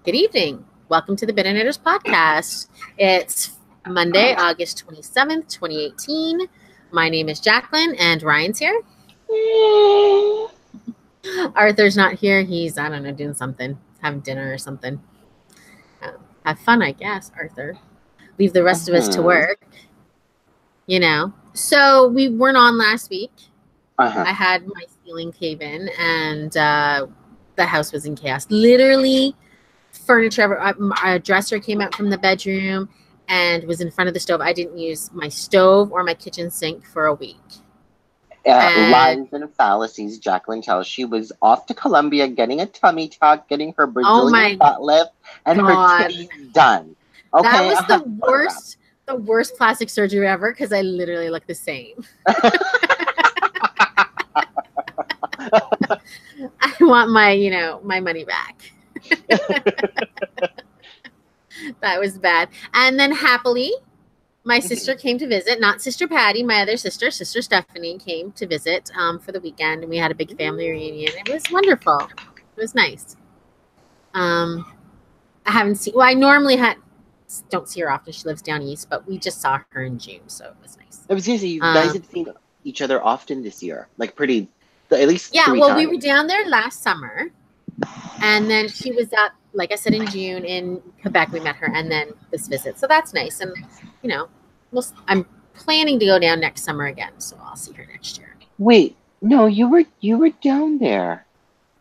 Good evening. Welcome to the Bidinators podcast. It's Monday, August 27th, 2018. My name is Jacqueline and Ryan's here. Arthur's not here. He's, I don't know, doing something, having dinner or something. Have fun, I guess, Arthur. Leave the rest of us to work, you know. So we weren't on last week. I had my ceiling cave in and the house was in chaos. Literally, furniture, a dresser came out from the bedroom and was in front of the stove. I didn't use my stove or my kitchen sink for a week. Lies and fallacies. Jacqueline tells she was off to Colombia getting a tummy tuck, getting her Brazilian butt lift, and her titties done. Okay, that was the worst plastic surgery ever because I literally look the same. I want my money back. That was bad. And then happily, my sister came to visit, not Sister Patty, my other sister, Sister Stephanie came to visit for the weekend, and we had a big family reunion. It was wonderful. It was nice. I normally don't see her often. She lives down east, but we just saw her in June, so it was nice. I was going to say, you guys have seen each other often this year, like at least 3 times. We were down there last summer, and then she was up, like I said, in June in Quebec. We met her, and then this visit. So that's nice. And, I'm planning to go down next summer again, so I'll see her next year. Wait, no, you were down there.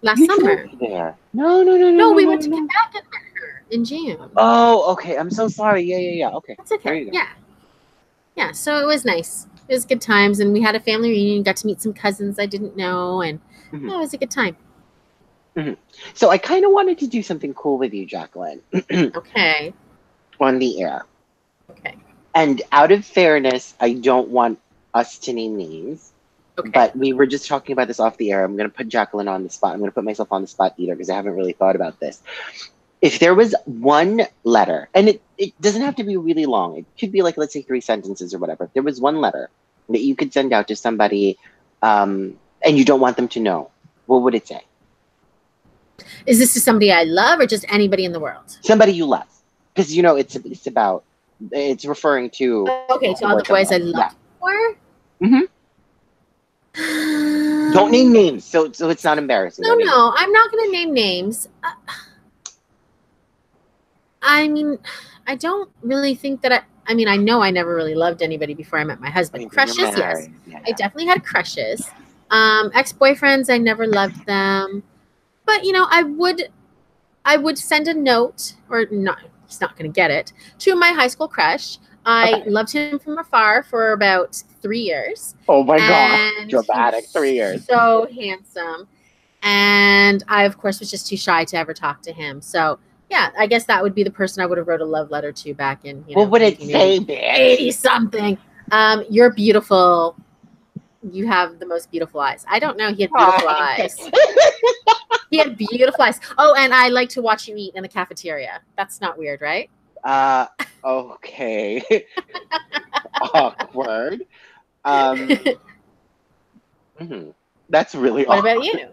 Last summer. There. No, we went to Quebec and met her in June. Oh, okay. I'm so sorry. Yeah. Okay. That's okay. Yeah, so it was nice. It was good times, and we had a family reunion, got to meet some cousins I didn't know, and it was a good time. So I kind of wanted to do something cool with you, Jacqueline. Okay. On the air. Okay. And out of fairness, I don't want us to name names. Okay. But we were just talking about this off the air. I'm going to put Jacqueline on the spot. I'm going to put myself on the spot either because I haven't really thought about this. If there was one letter, and it doesn't have to be really long. It could be like, let's say 3 sentences or whatever. If there was one letter that you could send out to somebody and you don't want them to know, what would it say? Is this to somebody I love or just anybody in the world? Somebody you love. Because, it's referring to... Okay, to all the boys I love for? Don't name names, so it's not embarrassing. No, I'm not going to name names. I don't really think that I know I never really loved anybody before I met my husband. Crushes, yes. Yeah. I definitely had crushes. Ex-boyfriends, I never loved them. But, I would send a note, or not, he's not going to get it, to my high school crush. I loved him from afar for about 3 years. Oh my God, dramatic, 3 years. So handsome. And I, of course, was just too shy to ever talk to him. So, yeah, I guess that would be the person I would have wrote a love letter to back in, what would it say, bitch? 80-something. You're beautiful. You have the most beautiful eyes. I don't know. He had beautiful eyes. He had beautiful eyes. Oh, and I like to watch you eat in the cafeteria. That's not weird, right? Okay. Awkward. That's really awkward. What about you?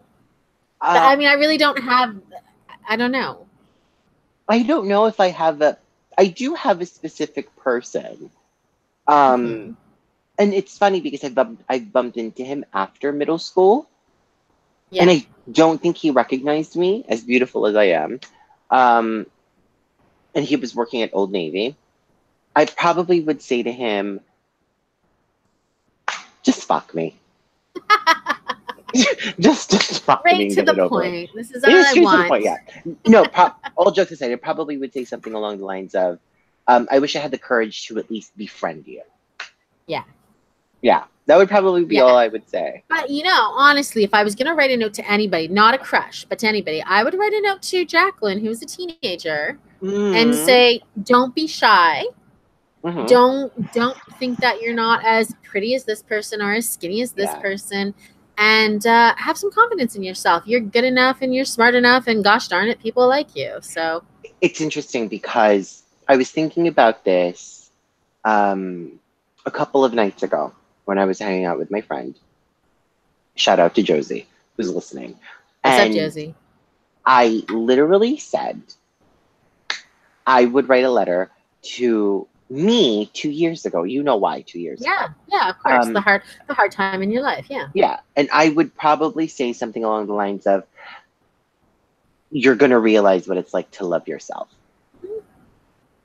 I really don't have, I don't know. I don't know if I have I do have a specific person. And it's funny because I bumped into him after middle school. Yeah. And I don't think he recognized me, as beautiful as I am. And he was working at Old Navy. I probably would say to him, just fuck me. just fuck me. Right to the point. This is all I want. Point, yeah. No, all jokes aside, I probably would say something along the lines of, I wish I had the courage to at least befriend you. Yeah. Yeah, that would probably be all I would say. But, honestly, if I was going to write a note to anybody, not a crush, but to anybody, I would write a note to Jacqueline, who's a teenager, and say, don't be shy. Don't think that you're not as pretty as this person or as skinny as this person. And have some confidence in yourself. You're good enough and you're smart enough, and gosh darn it, people like you. So it's interesting because I was thinking about this a couple of nights ago when I was hanging out with my friend. Shout out to Josie, who's listening. What's up, Josie? I literally said, I would write a letter to me 2 years ago. You know why 2 years ago. Yeah, of course. The hard time in your life. Yeah. Yeah. And I would probably say something along the lines of, you're going to realize what it's like to love yourself.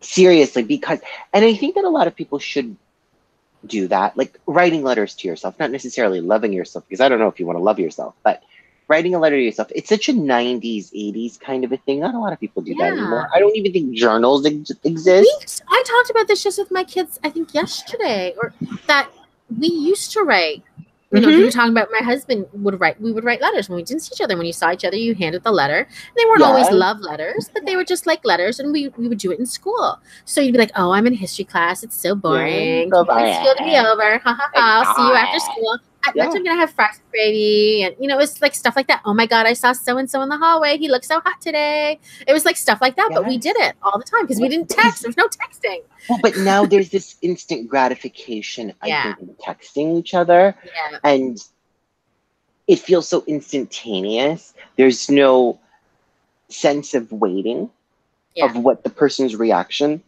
Seriously, because, and I think that a lot of people should do that, like writing letters to yourself, not necessarily loving yourself, because I don't know if you want to love yourself, but writing a letter to yourself. It's such a 90s, 80s kind of a thing. Not a lot of people do that anymore. I don't even think journals exist. I talked about this just with my kids, I think yesterday, or that we used to write. You know, you were talking about my husband would write. We would write letters when we didn't see each other. When you saw each other, you handed the letter. And they weren't always love letters, but they were just like letters, and we would do it in school. So you'd be like, "Oh, I'm in history class. It's so boring. It's going to be over. Ha ha ha. I'll see you after school. At lunch, I'm gonna have fries with gravy," and you know, it's like stuff like that. "Oh my God, I saw so and so in the hallway. He looked so hot today." It was like stuff like that, but we did it all the time because we didn't text. There was no texting. Well, but now there's this instant gratification. I think in texting each other, and it feels so instantaneous. There's no sense of waiting of what the person's reaction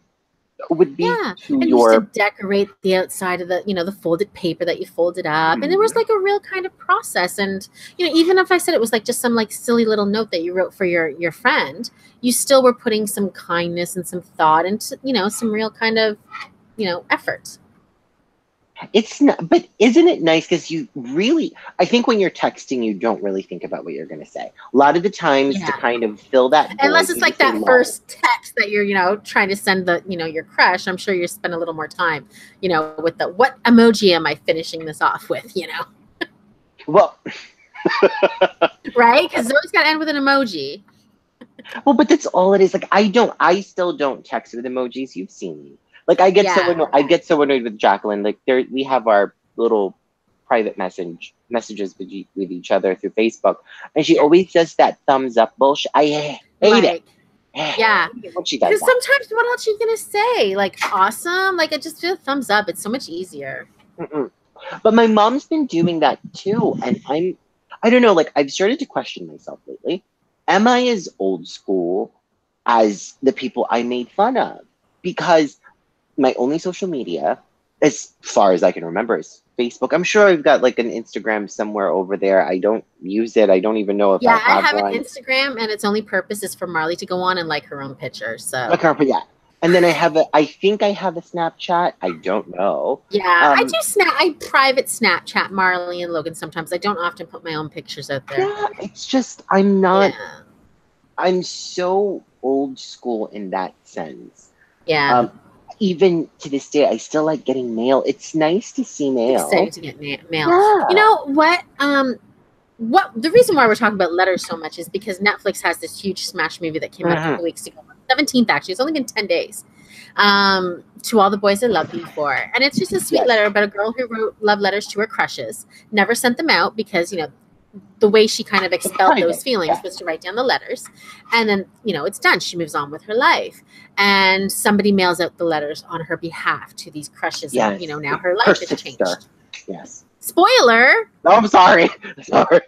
would be to and your... you used to decorate the outside of the, you know, the folded paper that you folded up, and there was like a real kind of process. And you know, even if I said it was like just some like silly little note that you wrote for your friend, you still were putting some kindness and some thought into, you know, some real kind of, you know, effort. It's not, but isn't it nice? Because you really, I think when you're texting, you don't really think about what you're going to say. A lot of the times to kind of fill that void, unless it's like that first text that you're, you know, trying to send the, you know, your crush. I'm sure you spend a little more time, you know, with the, what emoji am I finishing this off with, you know? Well, right? Because those got to end with an emoji. Well, but that's all it is. Like, I still don't text with emojis. You've seen me. Like, I get so annoyed with Jacqueline. Like, we have our little private messages with each other through Facebook, and she always does that thumbs up bullshit. I hate it. Yeah, what she does. Because sometimes, what else are you gonna say? Like, awesome. Like, I just do a thumbs up. It's so much easier. But my mom's been doing that too, and I don't know. Like, I've started to question myself lately. Am I as old school as the people I made fun of? Because my only social media, as far as I can remember, is Facebook. I'm sure I've got like an Instagram somewhere over there. I don't use it. I don't even know if I have one. An Instagram, and its only purpose is for Marley to go on and like her own pictures. So and then I think I have a Snapchat. I don't know. Yeah, I do I private Snapchat Marley and Logan sometimes. I don't often put my own pictures out there. Yeah, it's just I'm so old school in that sense. Yeah. Even to this day, I still like getting mail. It's nice to see mail. It's exciting to get mail. Yeah. You know what? The reason why we're talking about letters so much is because Netflix has this huge smash movie that came out a couple weeks ago, 17th actually. It's only been 10 days. To All the Boys I Loved You Before, and it's just a sweet letter about a girl who wrote love letters to her crushes, never sent them out because, you know, the way she kind of expelled those feelings was to write down the letters, and then, you know, it's done. She moves on with her life, and somebody mails out the letters on her behalf to these crushes. Yes. And, you know, now her life has changed. Yes. Spoiler. Oh, I'm sorry. Sorry.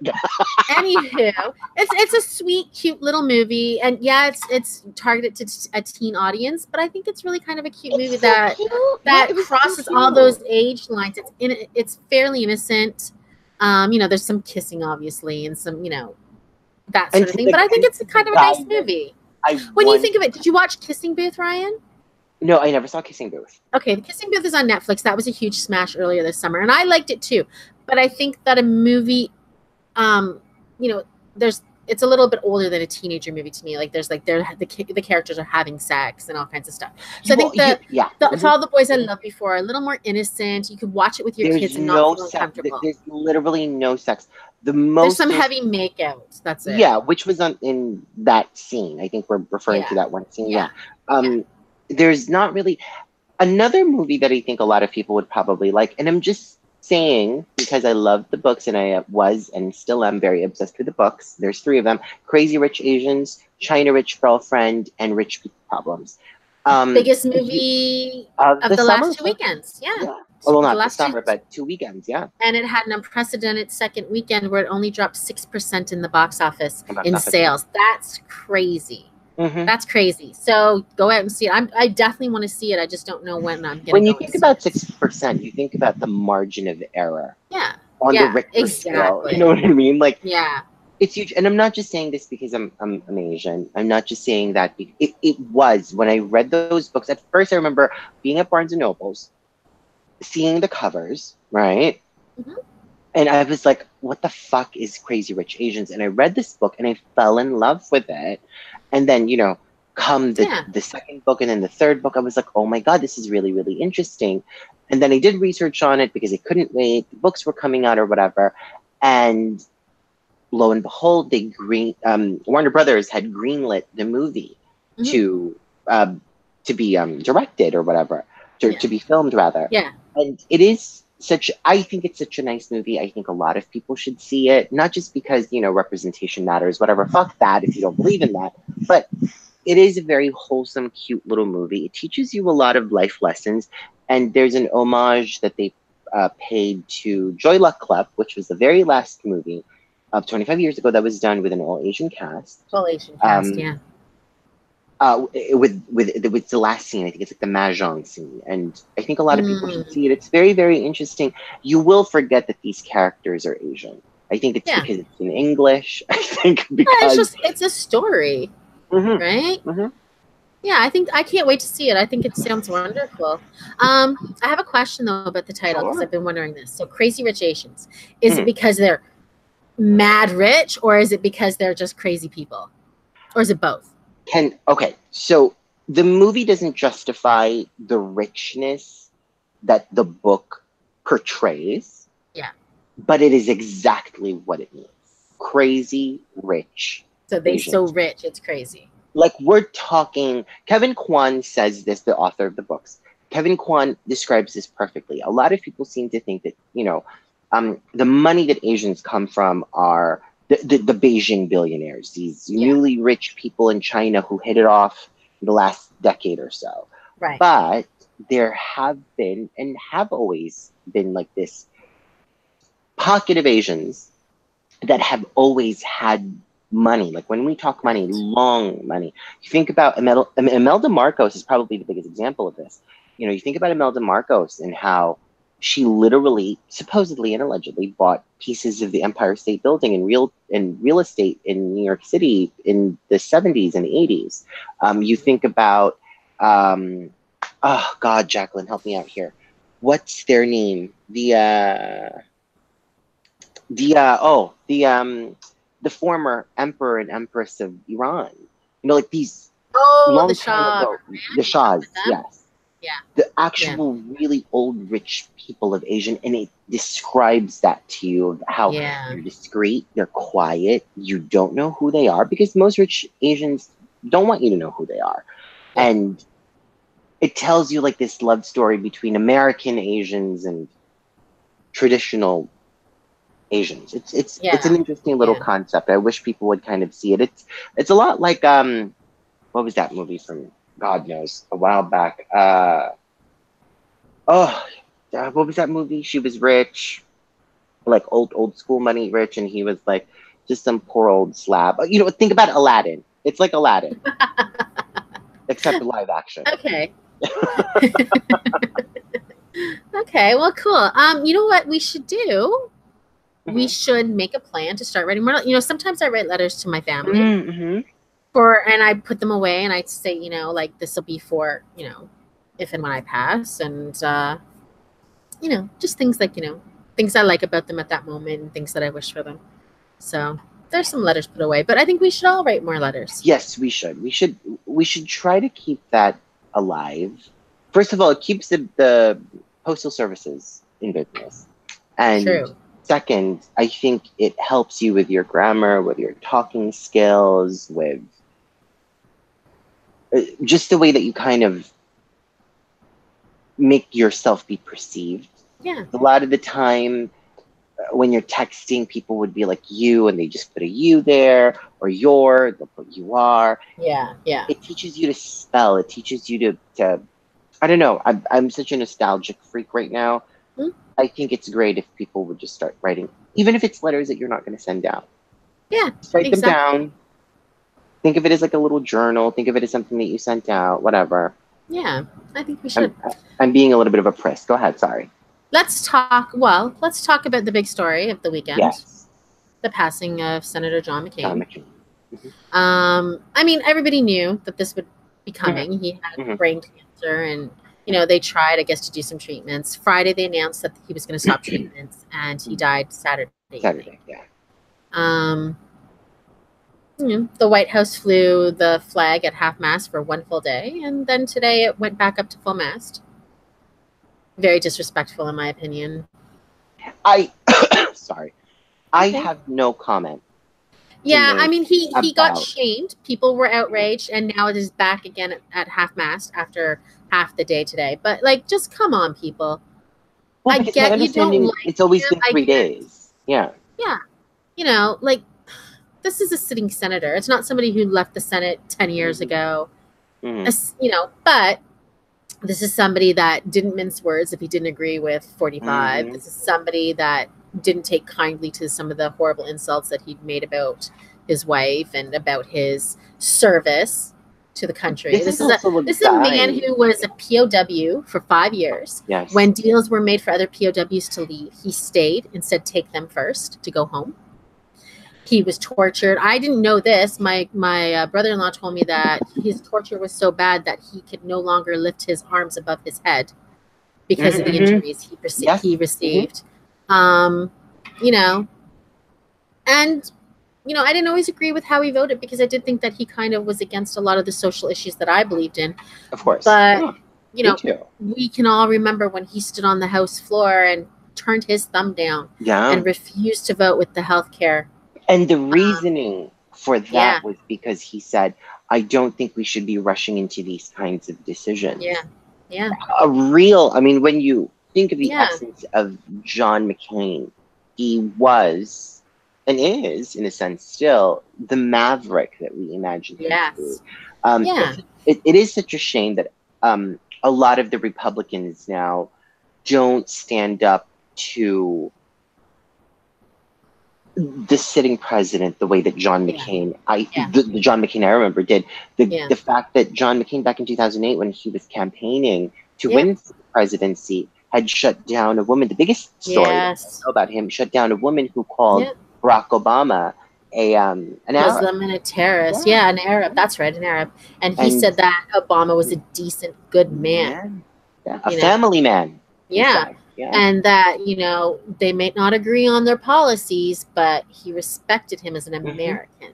Anywho, it's a sweet, cute little movie, and yeah, it's targeted to a teen audience, but I think it's really kind of a cute movie that crosses all those age lines. It's fairly innocent. You know, there's some kissing, obviously, and some, you know, that sort of thing. But I think it's kind of a nice movie. When you think of it, did you watch Kissing Booth, Ryan? No, I never saw Kissing Booth. Okay, The Kissing Booth is on Netflix. That was a huge smash earlier this summer, and I liked it too. But I think that a movie, you know, it's a little bit older than a teenager movie to me. Like, there's like the characters are having sex and all kinds of stuff. So I think To All the Boys I Loved Before are a little more innocent. You could watch it with your kids and not feel uncomfortable. There's literally no sex. There's some heavy makeout. That's it. Yeah, which was in that scene. I think we're referring to that one scene. Yeah. There's not really another movie that I think a lot of people would probably like, and I'm just saying because I love the books, and I was and still am very obsessed with the books. There's 3 of them: Crazy Rich Asians, China Rich Girlfriend, and Rich People Problems. Biggest movie of the last 2 weekends. Yeah. Well, not the summer, but 2 weekends. Yeah. And it had an unprecedented second weekend where it only dropped 6% in the box office in sales. That's crazy. That's crazy. So go out and see it. I definitely want to see it. I just don't know when I'm gonna When you go think and see about it. 60%, you think about the margin of error. Yeah. On the Yeah. Richter scale. Exactly. You know what I mean? Like, yeah. it's huge. And I'm not just saying this because I'm Asian. I'm not just saying that. It was when I read those books. At first, I remember being at Barnes and Nobles, seeing the covers, right? Mm-hmm. And I was like, what the fuck is Crazy Rich Asians? And I read this book and I fell in love with it. And then, you know, come the second book and then the third book, I was like, oh my God, this is really, really interesting. And then I did research on it because I couldn't wait. The books were coming out or whatever. And lo and behold, Warner Brothers had greenlit the movie to be directed or whatever, to be filmed rather. Yeah. And it is I think it's such a nice movie. I think a lot of people should see it, not just because, you know, representation matters, whatever. Fuck that if you don't believe in that. But it is a very wholesome, cute little movie. It teaches you a lot of life lessons. And there's an homage that they paid to Joy Luck Club, which was the very last movie of 25 years ago that was done with an all Asian cast. All Asian cast, yeah. With the last scene, I think it's like the mahjong scene, and I think a lot of people should see it. It's very, very interesting. You will forget that these characters are Asian. I think it's because it's in English. I think because it's a story, right? Yeah, I can't wait to see it. I think it sounds wonderful. I have a question though about the title because I've been wondering this. So, Crazy Rich Asians, is it because they're mad rich, or is it because they're just crazy people, or is it both? So the movie doesn't justify the richness that the book portrays. Yeah. But it is exactly what it means. Crazy rich. So they're so rich, it's crazy. Like, we're talking, Kevin Kwan says this, the author of the books. Kevin Kwan describes this perfectly. A lot of people seem to think that, you know, the money that Asians come from are the Beijing billionaires, these newly rich people in China who hit it off in the last decade or so. Right. But there have been and have always been like this pocket of Asians that have always had money. Like, when we talk money, long money. You think about Imelda Marcos is probably the biggest example of this. You know, you think about Imelda Marcos and how she literally, supposedly and allegedly, bought pieces of the Empire State Building in real estate in New York City in the 70s and 80s. You think about, oh God, Jacqueline, help me out here. What's their name? The former emperor and empress of Iran. You know, like these long time ago, the Shahs, yes. Yeah. The actual really old rich people of Asian, and it describes that to you of how they're discreet, they're quiet, you don't know who they are, because most rich Asians don't want you to know who they are. Yeah. And it tells you like this love story between American Asians and traditional Asians. It's an interesting little concept. I wish people would kind of see it. It's a lot like what was that movie from God knows a while back? What was that movie? She was rich, like old school money rich, and he was like just some poor old slab. You know, think about Aladdin. It's like Aladdin, except live action. Okay. Okay, well, cool. You know what we should do? We should make a plan to start writing more. You know, sometimes I write letters to my family and I put them away, and I say, you know, like, this will be for, you know, if and when I pass, and you know, just things like, you know, things I like about them at that moment and things that I wish for them. So there's some letters put away, but I think we should all write more letters. Yes, we should. We should try to keep that alive. First of all, it keeps the postal services in business. And true. Second, I think it helps you with your grammar, with your talking skills, with just the way that you kind of make yourself be perceived. Yeah. A lot of the time when you're texting, people would be like you, and they just put a you there, or your, they'll put you are. Yeah, yeah. It teaches you to spell. It teaches you to I don't know. I'm such a nostalgic freak right now. I think it's great if people would just start writing, even if it's letters that you're not going to send out. Yeah, just write them down. Think of it as like a little journal. Think of it as something that you sent out, whatever. Yeah, I think we should. I'm being a little bit of a priss. Go ahead. Sorry. Let's talk about the big story of the weekend. Yes. The passing of Senator John McCain. John McCain. I mean, everybody knew that this would be coming. He had brain cancer, and they tried, I guess, to do some treatments. Friday, they announced that he was going to stop treatments, and he died Saturday. Yeah. The White House flew the flag at half-mast for one full day, and then today it went back up to full mast. Very disrespectful, in my opinion. Sorry. I have no comment. Yeah, I mean, he got shamed. People were outraged, and now it is back again at half-mast after half the day today. But, just come on, people. Well, I get you don't like it's always been 3 days. Yeah. Yeah. This is a sitting senator. It's not somebody who left the Senate 10 years ago. But this is somebody that didn't mince words if he didn't agree with 45. This is somebody that didn't take kindly to some of the horrible insults that he'd made about his wife and about his service to the country. This is a man who was a POW for 5 years. Yes. When deals were made for other POWs to leave, he stayed and said, take them first to go home. He was tortured. I didn't know this. My brother-in-law told me that his torture was so bad that he could no longer lift his arms above his head because of the injuries he received. And I didn't always agree with how he voted because I did think that he kind of was against a lot of the social issues that I believed in. Of course. But, we can all remember when he stood on the House floor and turned his thumb down and refused to vote with the health care. And the reasoning for that was because he said, I don't think we should be rushing into these kinds of decisions. Yeah. When you think of the essence of John McCain, he was and is, in a sense, still the maverick that we imagine him to be. It is such a shame that a lot of the Republicans now don't stand up to the sitting president the way that John McCain, the John McCain I remember did. The fact that John McCain back in 2008, when he was campaigning to win the presidency, had shut down a woman. The biggest story about him, shut down a woman who called Barack Obama an Muslim and a terrorist. Yeah, an Arab. That's right, an Arab. And he said that Obama was a decent, good man. A family man. Yeah. And that, they may not agree on their policies, but he respected him as an American.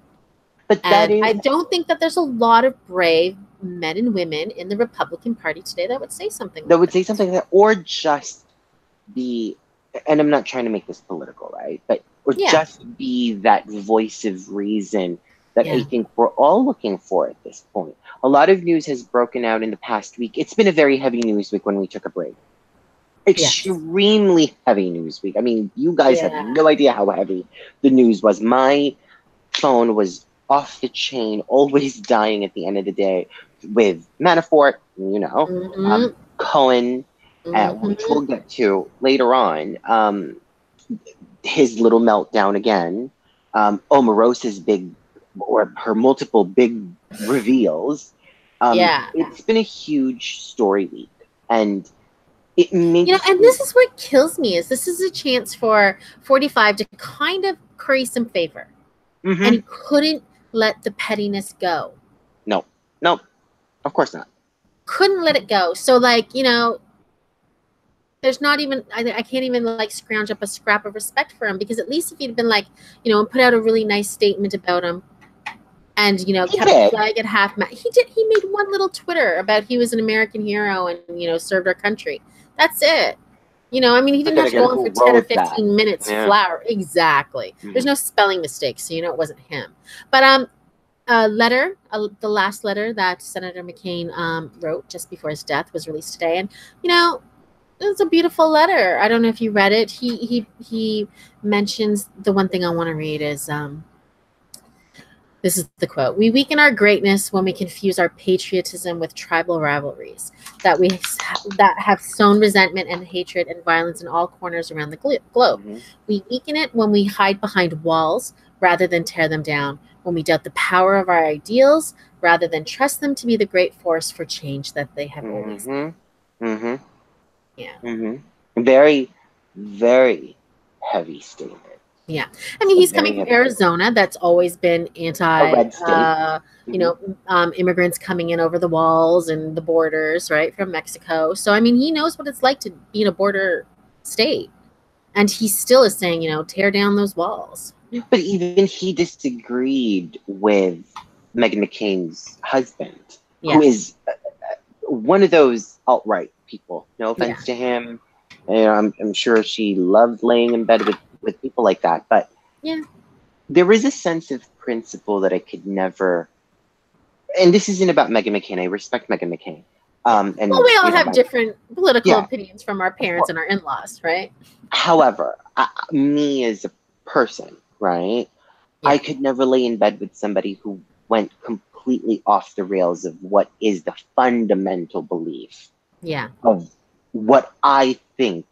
But I don't think that there's a lot of brave men and women in the Republican Party today that would say something or just be, and I'm not trying to make this political, right? But just be that voice of reason that I think we're all looking for at this point. A lot of news has broken out in the past week. It's been a very heavy news week when we took a break. Extremely heavy news week. I mean, you guys have no idea how heavy the news was. My phone was off the chain, always dying at the end of the day with Manafort, Cohen, which we'll get to later on. His little meltdown again. Omarosa's her multiple big reveals. It's been a huge story week. And it makes and this is what kills me is this is a chance for 45 to kind of curry some favor. And he couldn't let the pettiness go. No, of course not. Couldn't let it go. So there's not even, I can't even scrounge up a scrap of respect for him, because at least if he'd been and put out a really nice statement about him and, kept the flag at half-mast. He made one little Twitter about he was an American hero and, served our country. That's it. He didn't have to go on for 10 or 15 minutes. Flower. Exactly. There's no spelling mistakes, so it wasn't him. But the last letter that Senator McCain wrote just before his death was released today. And, it's a beautiful letter. I don't know if you read it. He mentions, the one thing I want to read is, this is the quote: "We weaken our greatness when we confuse our patriotism with tribal rivalries that have sown resentment and hatred and violence in all corners around the globe. We weaken it when we hide behind walls rather than tear them down. when we doubt the power of our ideals rather than trust them to be the great force for change that they have always been. Mm-hmm. Yeah. Mm-hmm. Very, very heavy statement. Yeah. I mean, he's coming from Arizona. That's always been A red state. Immigrants coming in over the walls and the borders, right, from Mexico. So, I mean, he knows what it's like to be in a border state. And he still is saying, tear down those walls. But even he disagreed with Meghan McCain's husband, who is one of those alt-right people. No offense to him. I'm sure she loved laying in bed with people like that. But there is a sense of principle that I could never... And this isn't about Meghan McCain. I respect Meghan McCain. Well, we all have different political opinions from our parents and our in-laws, right? However, me as a person, right? I could never lay in bed with somebody who went completely off the rails of what is the fundamental belief of what I think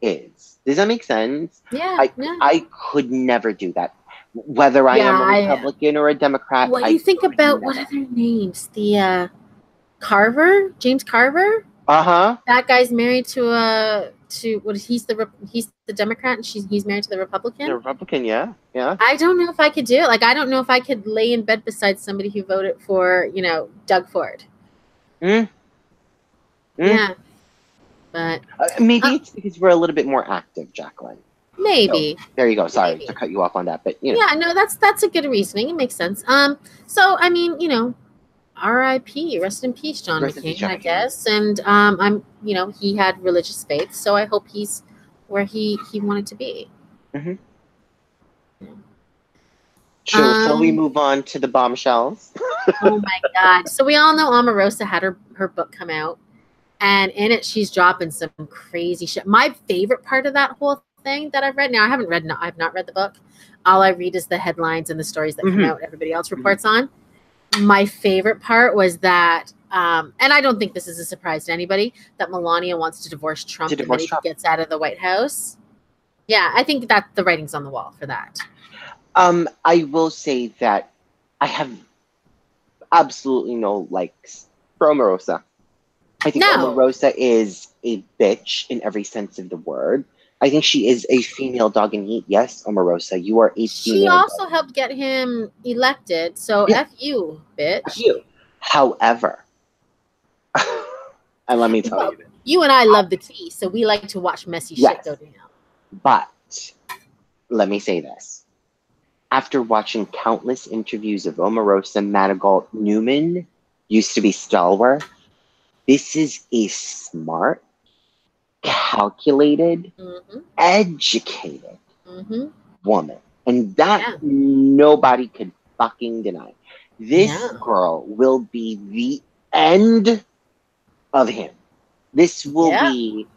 is. Does that make sense? I could never do that. Whether I am a Republican or a Democrat. What you think about what are their names? The Carver, James Carver. That guy's married to he's the Democrat and he's married to the Republican. The Republican, yeah. I don't know if I could do it. Like, I don't know if I could lay in bed beside somebody who voted for Doug Ford. Yeah, but maybe it's because we're a little bit more active, Jacqueline. Maybe. So, there you go. Sorry to cut you off on that, but Yeah, no, that's a good reasoning. It makes sense. So I mean, R.I.P. Rest in peace, John McCain, I guess. And he had religious faith, so I hope he's where he wanted to be. Shall we move on to the bombshells? Oh my God! So we all know Omarosa had her book come out, and in it she's dropping some crazy shit. My favorite part of that whole thing that I've read. Now I've not read the book. All I read is the headlines and the stories that come out. Everybody else reports on. My favorite part was that, and I don't think this is a surprise to anybody, that Melania wants to divorce Trump the minute he gets out of the White House. Yeah, I think that the writing's on the wall for that. I will say that I have absolutely no likes for Omarosa. I think Omarosa is a bitch in every sense of the word. I think she is a female dog in heat. Yes, Omarosa, you are a female. She also helped get him elected, so F you, bitch. F you. However, and let me tell you this. You and I love the tea, so we like to watch messy shit go down. But let me say this. After watching countless interviews of Omarosa, Madrigal, Newman, used to be Stalwart, this is a smart, calculated, educated woman. And that nobody could fucking deny. This girl will be the end of him. This will be...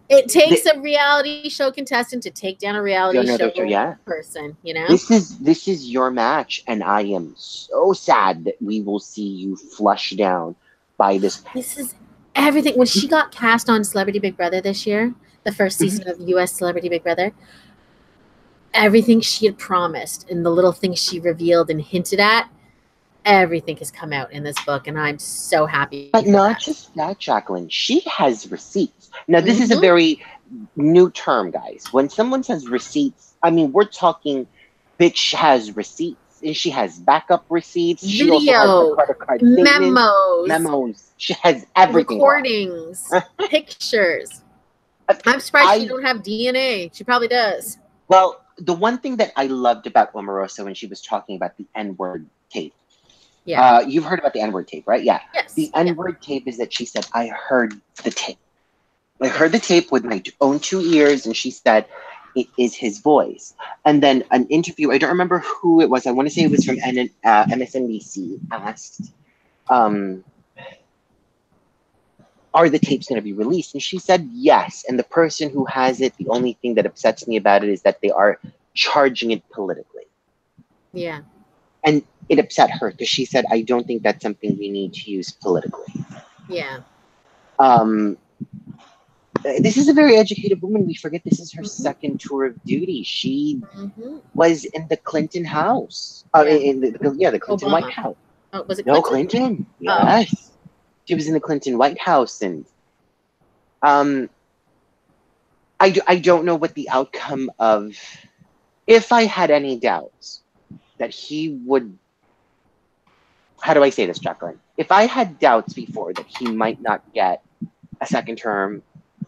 It takes a reality show contestant to take down a reality show person, This is your match, and I am so sad that we will see you flushed down by this. This is everything. When she got cast on Celebrity Big Brother this year, the first season of U.S. Celebrity Big Brother, everything she had promised and the little things she revealed and hinted at, everything has come out in this book, and I'm so happy. But not just that, Jacqueline. She has receipts. Now, this is a very new term, guys. When someone says receipts, I mean, we're talking bitch has receipts. And she has backup receipts. She also has the credit card memos. She has everything. Recordings, pictures. I'm surprised she don't have DNA. She probably does. Well, the one thing that I loved about Omarosa when she was talking about the N-word tape. Yeah. You've heard about the N-word tape, right? Yeah. Yes. The N-word tape is that she said, I heard the tape. I heard the tape with my own 2 ears, and she said, it is his voice. And then an interview, I don't remember who it was. I want to say it was from MSNBC, asked, are the tapes going to be released? And she said yes. And the person who has it, the only thing that upsets me about it is that they are charging it politically. Yeah. And it upset her because she said, I don't think that's something we need to use politically. Yeah. this is a very educated woman. We forget this is her second tour of duty. She was in the Clinton house. In the Clinton White House. Oh, was it Clinton? No, Clinton. Yes. Oh. She was in the Clinton White House. And I don't know what the outcome of, if I had any doubts that he would, how do I say this, Jacqueline? If I had doubts before that he might not get a second term,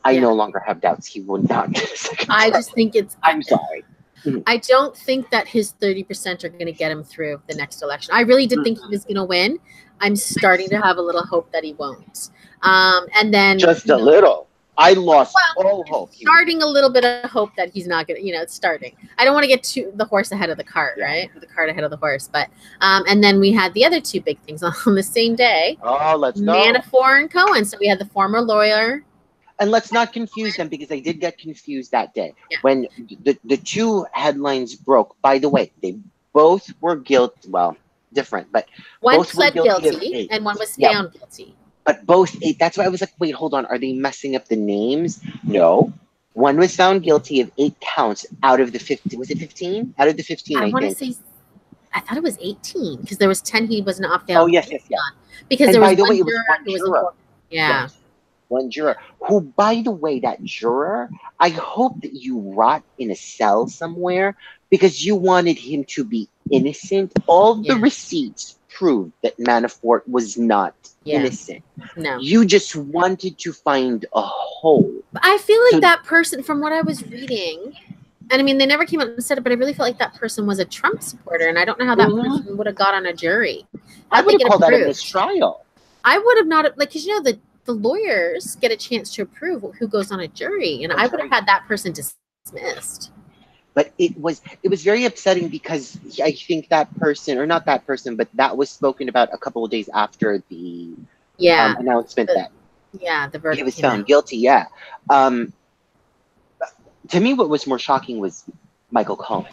I no longer have doubts he would not get a second term. I just think it's... I'm sorry. I don't think that his 30% are going to get him through the next election. I really did think he was going to win. I'm starting to have a little hope that he won't. And then... Just a little. I lost all hope. Starting a little bit of hope that he's not going to, it's starting. I don't want to get the horse ahead of the cart, right? Or the cart ahead of the horse. But, and then we had the other two big things on the same day. Oh, let's go. Manafort and Cohen. So we had the former lawyer. And let's not confuse them, because I did get confused that day. Yeah. When the two headlines broke, by the way, they both were guilty. Well, different, but one both pled guilty and one was found guilty. But both 8. That's why I was like, wait, hold on. Are they messing up the names? No. One was found guilty of 8 counts out of the 15. Was it 15? Out of the 15, I want to say, I thought it was 18, because there was 10 he was not found. Oh, yes. Because there was one juror. Yeah. One juror, who, by the way, that juror, I hope that you rot in a cell somewhere, because you wanted him to be innocent. All the receipts proved that Manafort was not innocent. No. You just wanted to find a hole. But I feel like that person, from what I was reading, and I mean, they never came out and said it, but I really felt like that person was a Trump supporter, and I don't know how that person would have got on a jury. I would have called that a mistrial. I would have not, like, because the lawyers get a chance to approve who goes on a jury, and I would have had that person dismissed. But it was very upsetting, because I think that person, or not that person, but that was spoken about a couple of days after the announcement that the verdict he was found guilty. Yeah. To me, what was more shocking was Michael Cohen.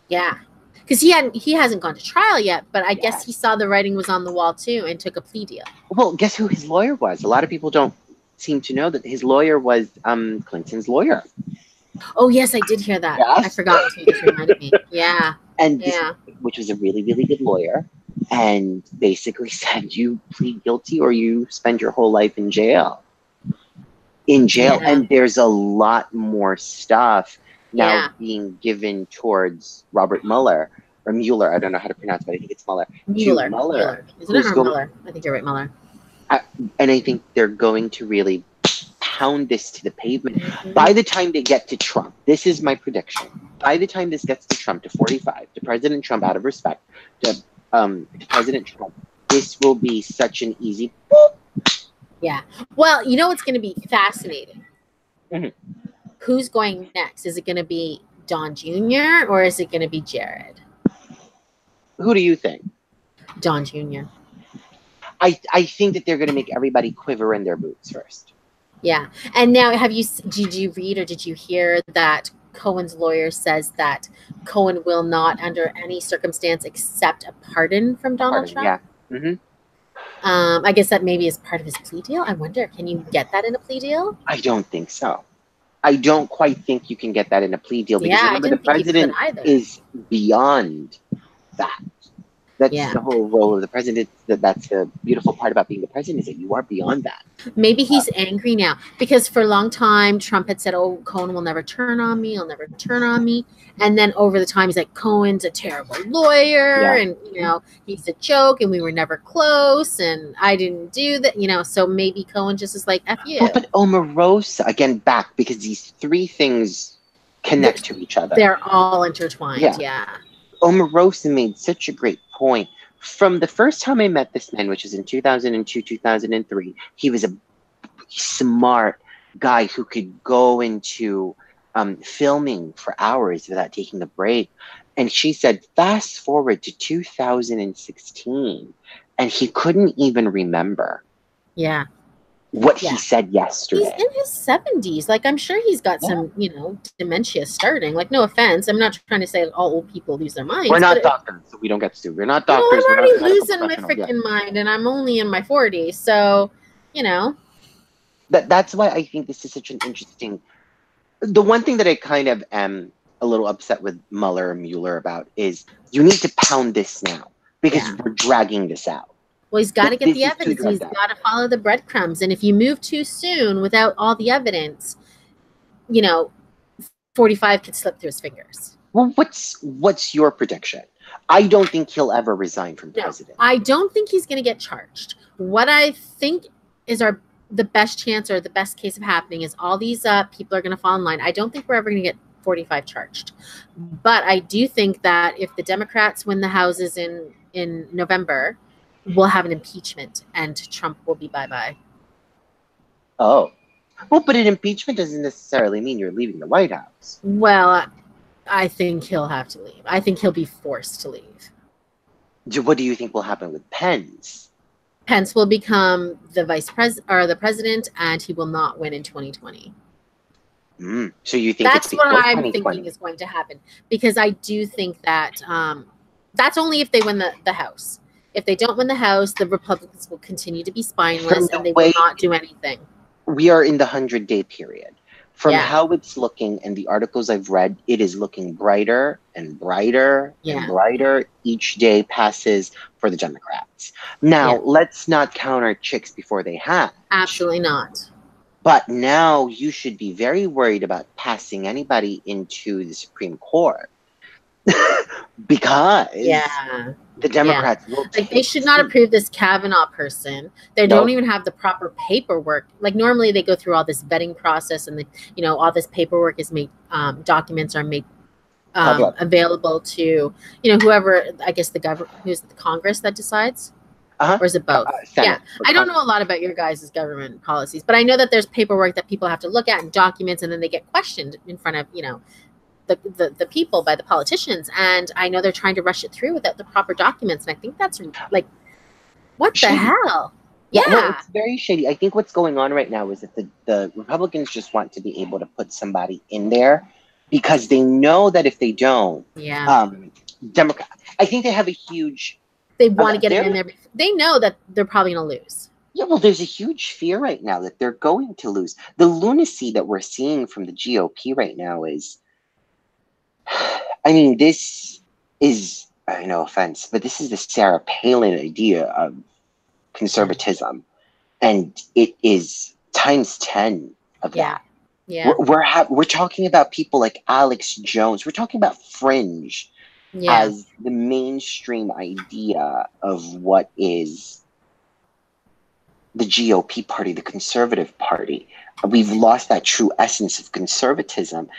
Yeah, because he hasn't gone to trial yet, but I guess he saw the writing was on the wall too and took a plea deal. Well, guess who his lawyer was? A lot of people don't seem to know that his lawyer was Clinton's lawyer. Oh, yes, I did hear that. Yes. I forgot until you just reminded me. Yeah. And which was a really, really good lawyer, and basically said, you plead guilty or you spend your whole life in jail. And there's a lot more stuff now being given towards Robert Mueller, or Mueller. I don't know how to pronounce it, but I think it's Mueller. Mueller. Isn't it Mueller? I think you're right, Mueller. And I think they're going to really pound this to the pavement. By the time they get to Trump, this is my prediction. By the time this gets to Trump, to 45, to President Trump, out of respect to President Trump, this will be such an easy. Yeah. Well, what's going to be fascinating? Who's going next? Is it going to be Don Jr. or is it going to be Jared? Who do you think? Don Jr. I think that they're going to make everybody quiver in their boots first. Yeah. And now, did you read or did you hear that Cohen's lawyer says that Cohen will not, under any circumstance, accept a pardon from Donald Trump? Yeah. I guess that maybe is part of his plea deal. I wonder, can you get that in a plea deal? I don't think so. I don't quite think you can get that in a plea deal, because remember, the president is beyond that. That's the whole role of the president. That's the beautiful part about being the president, is that you are beyond that. Maybe he's angry now, because for a long time Trump had said, "Oh, Cohen will never turn on me. He'll never turn on me." And then over the time, he's like, "Cohen's a terrible lawyer, and he's a joke, and we were never close, and I didn't do that." So maybe Cohen just is like, "F you." Oh, but Omarosa, again, back, because these three things connect to each other. They're all intertwined. Yeah. Omarosa made such a great point. From the first time I met this man, which was in 2002, 2003, he was a smart guy who could go into filming for hours without taking a break. And she said, fast forward to 2016, and he couldn't even remember. Yeah. What he said yesterday. He's in his 70s. Like, I'm sure he's got some, dementia starting. Like, no offense. I'm not trying to say all old people lose their minds. We're not doctors, so we don't get sued. We're not doctors. I'm already losing my freaking mind, and I'm only in my 40s. So, That's why I think this is such an interesting. The one thing that I kind of am a little upset with Mueller and Mueller about is you need to pound this now because we're dragging this out. Well, he's got to get This the is too evidence. He's dragged out. got to follow the breadcrumbs. And if you move too soon without all the evidence, you know, 45 could slip through his fingers. Well, what's your prediction? I don't think he'll ever resign from president. I don't think he's going to get charged. What I think is the best chance or the best case of happening is all these people are going to fall in line. I don't think we're ever going to get 45 charged. But I do think that if the Democrats win the houses in November, we'll have an impeachment and Trump will be bye-bye. Oh. Well, but an impeachment doesn't necessarily mean you're leaving the White House. Well, I think he'll have to leave. I think he'll be forced to leave. What do you think will happen with Pence? Pence will become the vice president or the president, and he will not win in 2020. So you think that's what I'm thinking is going to happen? Because I do think that that's only if they win the House. If they don't win the House, the Republicans will continue to be spineless and they will not do anything. We are in the 100-day period. From how it's looking and the articles I've read, it is looking brighter and brighter and brighter. Each day passes for the Democrats. Now, let's not count our chicks before they hatch. Absolutely not. But now you should be very worried about passing anybody into the Supreme Court. Because the Democrats will like they should not approve this Kavanaugh person. They don't even have the proper paperwork. Like normally they go through all this vetting process and all this paperwork is made, documents are made available to, whoever, I guess who's the Congress that decides. Or is it both? I don't know a lot about your guys' government policies, but I know that there's paperwork that people have to look at and documents, and then they get questioned in front of, the people by the politicians. And I know they're trying to rush it through without the proper documents. And I think that's like, what shady. The hell? Well, it's very shady. I think what's going on right now is that the Republicans just want to be able to put somebody in there because they know that if they don't, Democrat, I think they have a huge... They want to get it in there. They know that they're probably going to lose. Yeah, well, there's a huge fear right now that they're going to lose. The lunacy that we're seeing from the GOP right now is, I mean, this is, no offense, but this is the Sarah Palin idea of conservatism. And it is times 10 of that. Yeah. We're talking about people like Alex Jones. We're talking about fringe. As the mainstream idea of what is the GOP party, the conservative party. We've lost that true essence of conservatism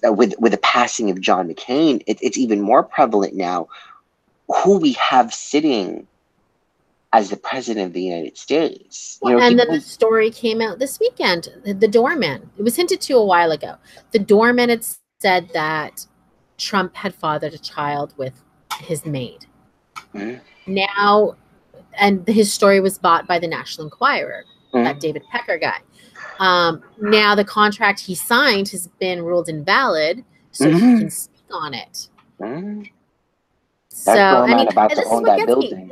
with the passing of John McCain. It's even more prevalent now. Who we have sitting as the president of the United States. And then the story came out this weekend. The doorman. It was hinted to a while ago. The doorman had said that Trump had fathered a child with his maid. Now, and his story was bought by the National Enquirer, that David Pecker guy. Now the contract he signed has been ruled invalid, so he can speak on it. So, I mean, this is what gets me.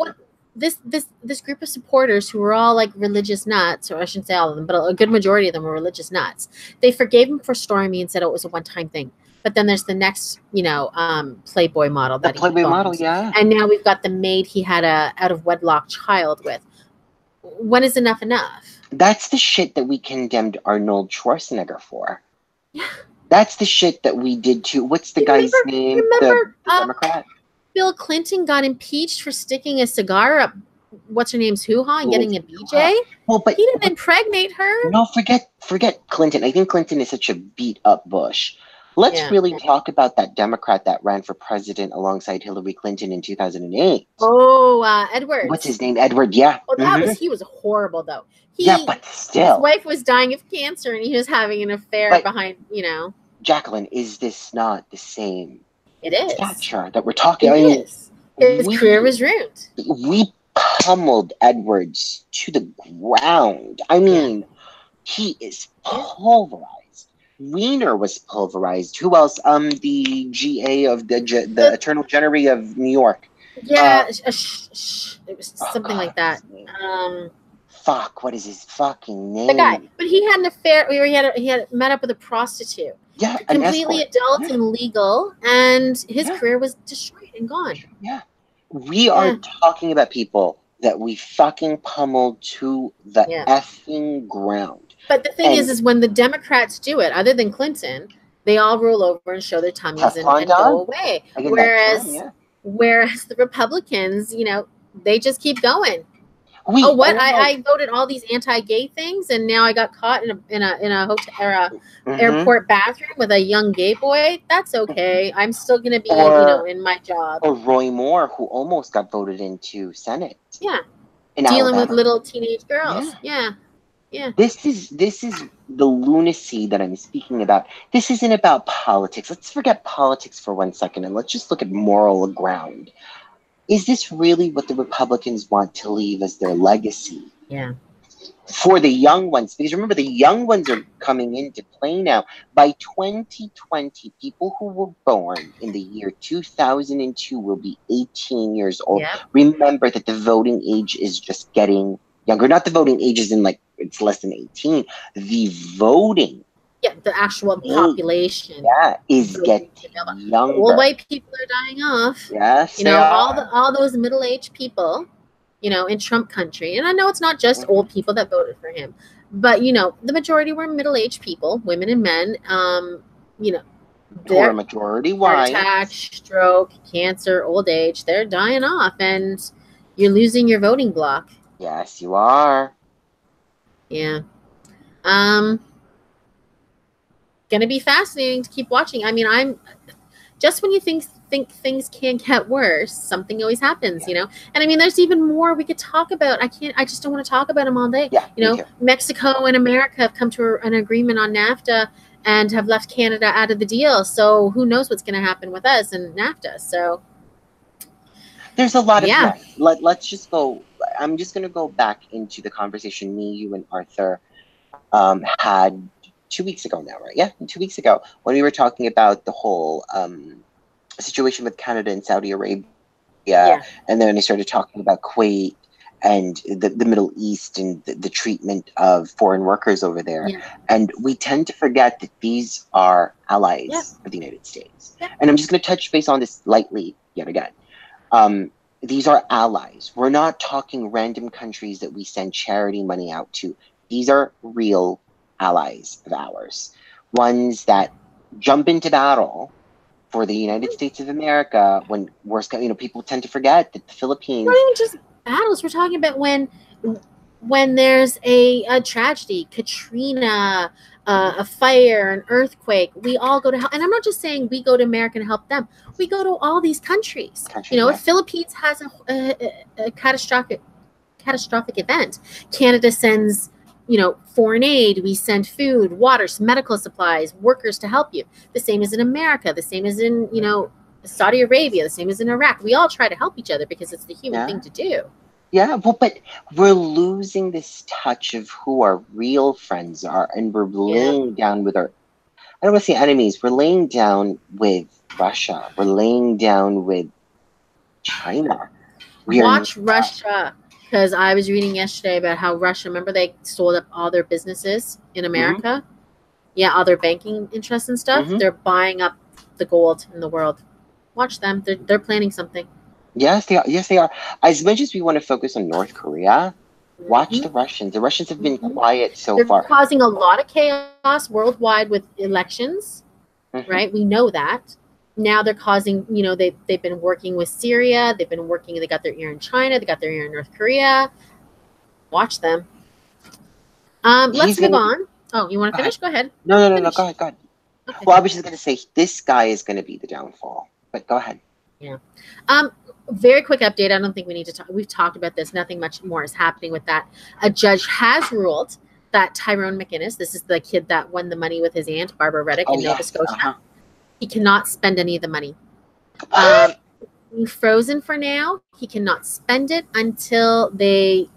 This group of supporters who were all like religious nuts, or I shouldn't say all of them, but a good majority of them were religious nuts. They forgave him for storming and said it was a one-time thing. But then there's the next, Playboy model that Playboy model, and now we've got the maid he had a out of wedlock child with. When is enough enough? That's the shit that we condemned Arnold Schwarzenegger for. Yeah. That's the shit that we did too. What's the guy's name? Remember, the Democrat? Bill Clinton got impeached for sticking a cigar up what's her name's hoo-ha and getting a BJ. Well, but he didn't impregnate her. No, forget Clinton. I think Clinton is such a beat up Bush. Let's really talk about that Democrat that ran for president alongside Hillary Clinton in 2008. Oh, Edward. What's his name? Edward, yeah. Oh, he was horrible, though. But still. His wife was dying of cancer, and he was having an affair behind, Jacqueline, is this not the same stature that we're talking about? It is. His career was ruined. We pummeled Edwards to the ground. I mean, he is pulverized. Wiener was pulverized. Who else? The GA of the Eternal General of New York. Yeah, it was something like that. fuck, what is his fucking name? The guy. But he had an affair, or he had met up with a prostitute. Yeah, completely adult and legal, and his career was destroyed and gone. Yeah. We are talking about people that we fucking pummeled to the effing ground. But the thing is when the Democrats do it, other than Clinton, they all roll over and show their tummies and go away. Whereas the Republicans, you know, they just keep going. I voted all these anti-gay things, and now I got caught in a hotel or airport bathroom with a young gay boy. That's okay. I'm still gonna be, in my job. Or Roy Moore, who almost got voted into Senate. Yeah, dealing with little teenage girls. Yeah. This is the lunacy that I'm speaking about. This isn't about politics. Let's forget politics for 1 second, and let's just look at moral ground. Is this really what the Republicans want to leave as their legacy? Yeah. For the young ones, because remember, the young ones are coming into play now. By 2020, people who were born in the year 2002 will be 18 years old. Yep. Remember that the voting age is just getting younger. Not the voting age is in like it's less than 18. The voting. Yeah, the actual population. Is getting younger. Old white people are dying off. Yes, all those middle-aged people, in Trump country. And I know it's not just old people that voted for him, but the majority were middle-aged people, women and men. They're majority white. Heart attack, stroke, cancer, old age. They're dying off, and you're losing your voting block. Yes, you are. Yeah. Gonna be fascinating to keep watching. I mean, I'm just when you think things can get worse, something always happens, And I mean, there's even more we could talk about. I just don't want to talk about them all day. Yeah, Mexico and America have come to an agreement on NAFTA and have left Canada out of the deal. So who knows what's going to happen with us and NAFTA? So there's a lot of let's just go. I'm just going to go back into the conversation me, you, and Arthur had 2 weeks ago now, right? Yeah, 2 weeks ago, when we were talking about the whole situation with Canada and Saudi Arabia, and then they started talking about Kuwait and the Middle East and the treatment of foreign workers over there. And we tend to forget that these are allies of the United States. And I'm just going to touch base on this lightly yet again. These are allies. We're not talking random countries that we send charity money out to. These are real allies of ours, ones that jump into battle for the United States of America when worse, people tend to forget that the Philippines. Not even just battles. We're talking about when there's a tragedy, Katrina, a fire, an earthquake. We all go to help, and I'm not just saying we go to America and help them. We go to all these countries. If Philippines has a catastrophic event, Canada sends foreign aid. We send food, water, medical supplies, workers to help you. The same as in America. The same as in, Saudi Arabia. The same as in Iraq. We all try to help each other because it's the human thing to do. Yeah, well, but we're losing this touch of who our real friends are, and we're laying down with our, I don't want to say enemies, we're laying down with Russia. We're laying down with China. Watch Russia. Because I was reading yesterday about how Russia, remember they sold up all their businesses in America? Mm-hmm. Yeah, all their banking interests and stuff. Mm-hmm. They're buying up the gold in the world. Watch them. They're planning something. Yes, they are. Yes, they are. As much as we want to focus on North Korea, watch the Russians. The Russians have been quiet so far. They're causing a lot of chaos worldwide with elections, right? We know that. Now they're causing, they've been working with Syria. They got their ear in China. They got their ear in North Korea. Watch them. Let's move on. Oh, you want to finish? Go ahead. No. Go ahead. Okay. Well, I was just going to say, this guy is going to be the downfall. But go ahead. Yeah. Very quick update. I don't think we need to talk. We've talked about this. Nothing much more is happening with that. A judge has ruled that Tyrone McInnes, this is the kid that won the money with his aunt, Barbara Reddick, in Nova Scotia. He cannot spend any of the money. He's frozen for now. He cannot spend it until they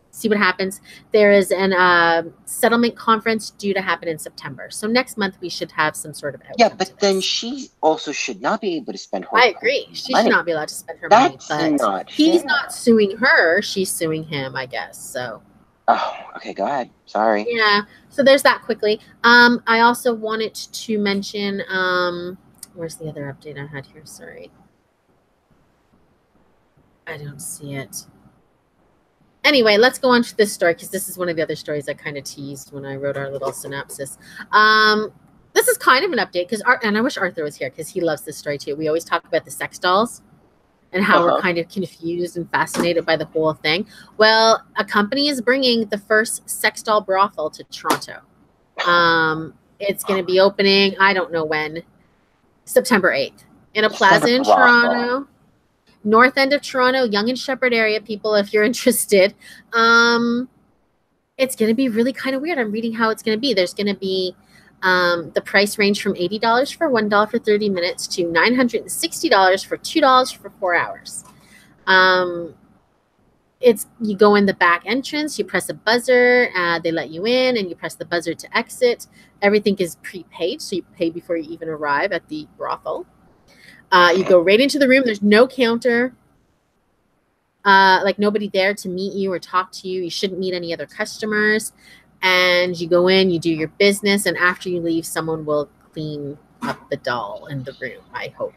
see what happens. There is an settlement conference due to happen in September. So next month we should have some sort of outcome. Yeah, but then she also should not be able to spend her money. I agree. She should not be allowed to spend her money. But he's not suing her. She's suing him, I guess. So Oh, okay, go ahead. Sorry. Yeah. So there's that quickly. I also wanted to mention, where's the other update I had here? Sorry. I don't see it. Anyway, let's go on to this story because this is one of the other stories I kind of teased when I wrote our little synopsis. This is kind of an update because, and I wish Arthur was here because he loves this story too. We always talk about the sex dolls and how we're kind of confused and fascinated by the whole thing. Well, a company is bringing the first sex doll brothel to Toronto. It's going to be opening, I don't know when, September 8th in a plaza in Toronto. North end of Toronto, Yonge and Sheppard area, people, if you're interested. It's going to be really kind of weird. I'm reading how it's going to be. There's going to be the price range from $80 for $1 for 30 minutes to $960 for $2 for 4 hours. You go in the back entrance, you press a buzzer, they let you in, and you press the buzzer to exit. Everything is prepaid, so you pay before you even arrive at the brothel. You go right into the room. There's no counter, like nobody there to meet you or talk to you. You shouldn't meet any other customers. And you go in, you do your business, and after you leave, someone will clean up the doll in the room, I hope.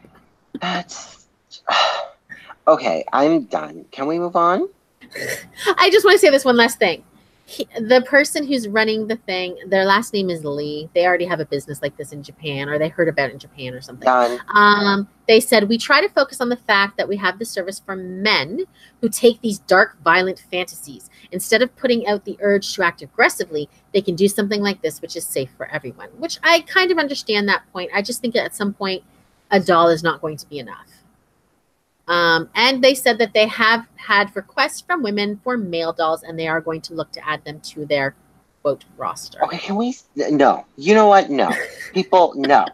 That's... Okay, I'm done. Can we move on? I just want to say this one last thing. The person who's running the thing, their last name is Lee. They already have a business like this in Japan, or they heard about it in Japan or something. Done. They said, we try to focus on the fact that we have the service for men who take these dark, violent fantasies. Instead of putting out the urge to act aggressively, they can do something like this, which is safe for everyone, which I kind of understand that point. I just think that at some point, a doll is not going to be enough. And they said that they have had requests from women for male dolls, and they are going to look to add them to their, quote, roster. Okay, can we? No. You know what? No. People, no.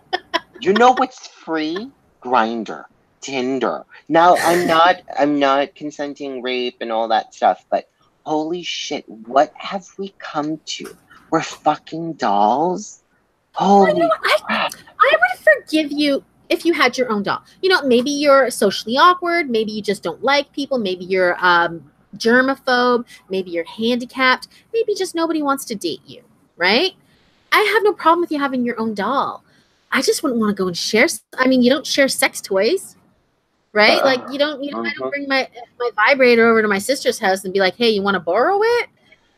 You know what's free? Grindr, Tinder. Now, I'm not consenting rape and all that stuff, but holy shit, what have we come to? We're fucking dolls? Holy crap. I would forgive you if you had your own doll. You know, maybe you're socially awkward. Maybe you just don't like people. Maybe you're germaphobe. Maybe you're handicapped. Maybe just nobody wants to date you, right? I have no problem with you having your own doll. I just wouldn't want to go and share. I mean, you don't share sex toys, right? Like I don't bring my vibrator over to my sister's house and be like, hey, you want to borrow it?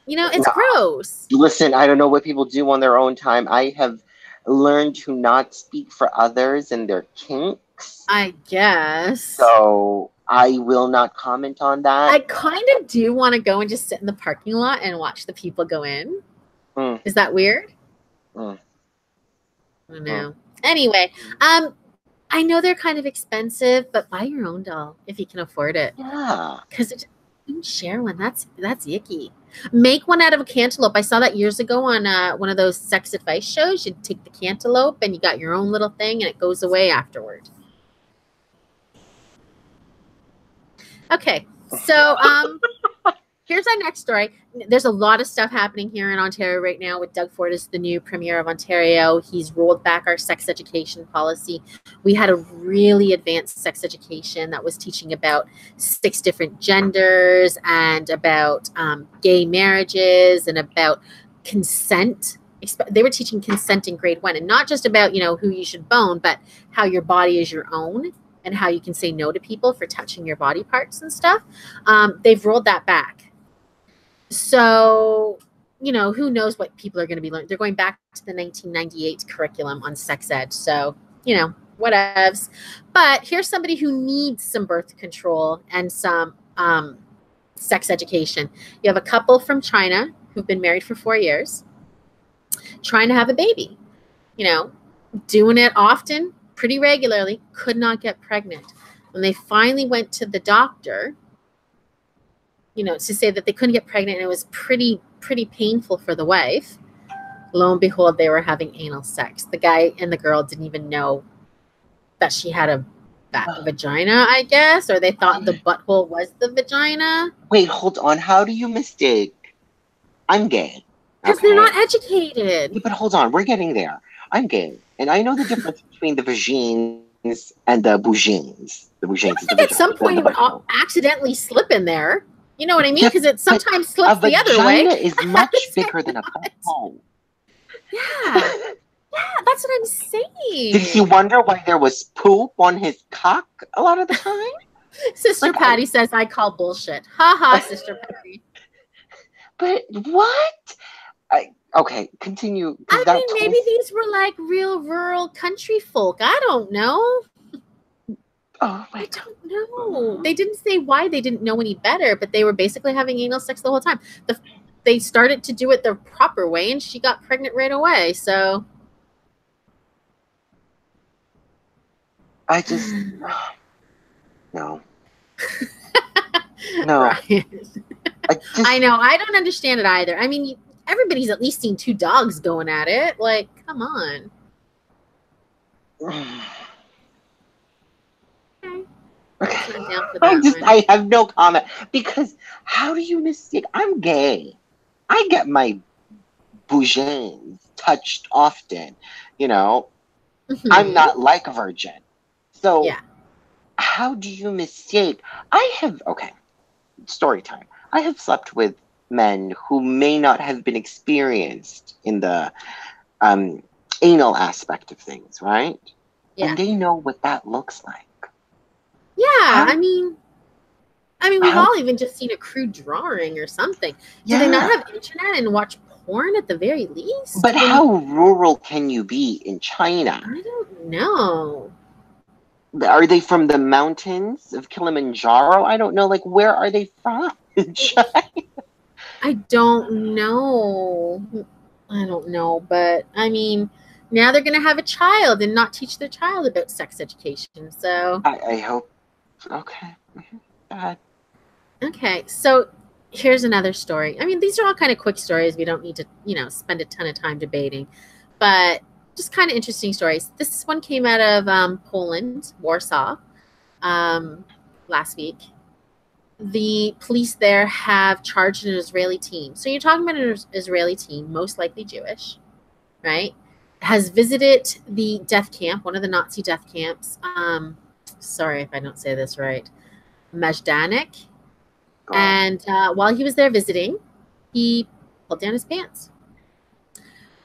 You know, it's gross. Listen, I don't know what people do on their own time. I have learned to not speak for others and their kinks, I guess. So I will not comment on that. I kind of do want to go and just sit in the parking lot and watch the people go in. Is that weird? I don't know. Anyway, I know they're kind of expensive, but buy your own doll if you can afford it. Yeah. Because you can share one. That's icky. Make one out of a cantaloupe. I saw that years ago on one of those sex advice shows. You'd take the cantaloupe and you got your own little thing and it goes away afterward. Okay, so here's our next story. There's a lot of stuff happening here in Ontario right now with Doug Ford as the new Premier of Ontario. He's rolled back our sex education policy. We had a really advanced sex education that was teaching about 6 different genders and about gay marriages and about consent. They were teaching consent in grade 1 and not just about, you know, who you should bone, but how your body is your own and how you can say no to people for touching your body parts and stuff. They've rolled that back. So, you know, who knows what people are going to be learning. They're going back to the 1998 curriculum on sex ed. So, you know, whatevs. But here's somebody who needs some birth control and some sex education. You have a couple from China who've been married for 4 years, trying to have a baby, you know, doing it often, pretty regularly, could not get pregnant. When they finally went to the doctor, you know, to say that they couldn't get pregnant, and it was pretty painful for the wife, lo and behold, they were having anal sex. The guy and the girl didn't even know that she had a vagina, I guess, or they thought the butthole was the vagina. Wait, hold on. How do you mistake? I'm gay. Because they're not educated. Yeah, but hold on. We're getting there. I'm gay. And I know the difference between the vagines and the bougines. The bougines. I think at some point it would accidentally slip in there. You know what I mean? Because it sometimes slips the other way. A vagina is much bigger than a butthole. Yeah. Yeah, that's what I'm saying. Did he wonder why there was poop on his cock a lot of the time? Sister Patty says, I call bullshit. Ha ha, Sister Patty. But what? Okay, continue. I mean, maybe these were like real rural country folk. I don't know. Oh my God. I don't know. They didn't say why they didn't know any better, but they were basically having anal sex the whole time. They started to do it the proper way, and she got pregnant right away. So I just no. No. I know. I don't understand it either. I mean, everybody's at least seen two dogs going at it. Like, come on. Okay. I have no comment, because how do you mistake? I'm gay. I get my bougins touched often, you know. Mm-hmm. I'm not like a virgin. So yeah. How do you mistake? Okay, story time. I have slept with men who may not have been experienced in the anal aspect of things, right? Yeah. And they know what that looks like. Yeah, I mean, we've all even just seen a crude drawing or something. Do they not have internet and watch porn at the very least? But how rural can you be in China? I don't know. Are they from the mountains of Kilimanjaro? I don't know. Like, where are they from in China? I don't know. But I mean, now they're going to have a child and not teach their child about sex education. So I hope. Okay. Okay. So here's another story. I mean, these are all kind of quick stories. We don't need to, spend a ton of time debating, but just kind of interesting stories. This one came out of Poland, Warsaw, last week. The police there have charged an Israeli teen. So you're talking about an Israeli teen, most likely Jewish, right? Has visited the death camp, one of the Nazi death camps. Sorry if I don't say this right. Majdanek. And while he was there visiting, he pulled down his pants.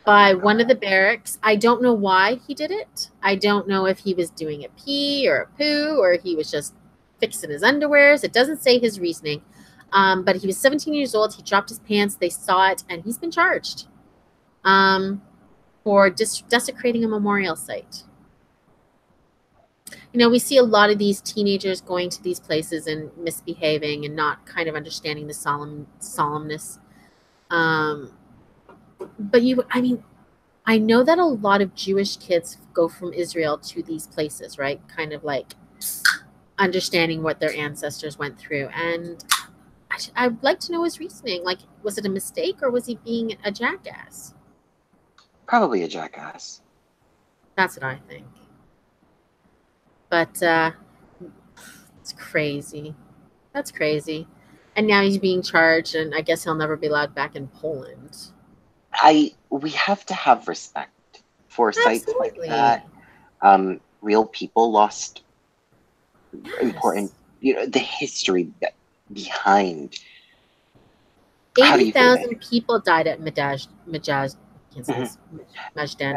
By one of the barracks. I don't know why he did it. I don't know if he was doing a pee or a poo, or he was just fixing his underwears. It doesn't say his reasoning. But he was 17 years old. He dropped his pants. They saw it, and he's been charged for desecrating a memorial site. We see a lot of these teenagers going to these places and misbehaving and not kind of understanding the solemnness. But I know that a lot of Jewish kids go from Israel to these places, right? Kind of like understanding what their ancestors went through. And I'd like to know his reasoning. Like, was it a mistake or was he being a jackass? Probably a jackass. That's what I think. But it's crazy. That's crazy. And now he's being charged, and I guess he'll never be allowed back in Poland. We have to have respect for sites like that. Real people lost important, the history behind. 80,000 people died at Majdanek.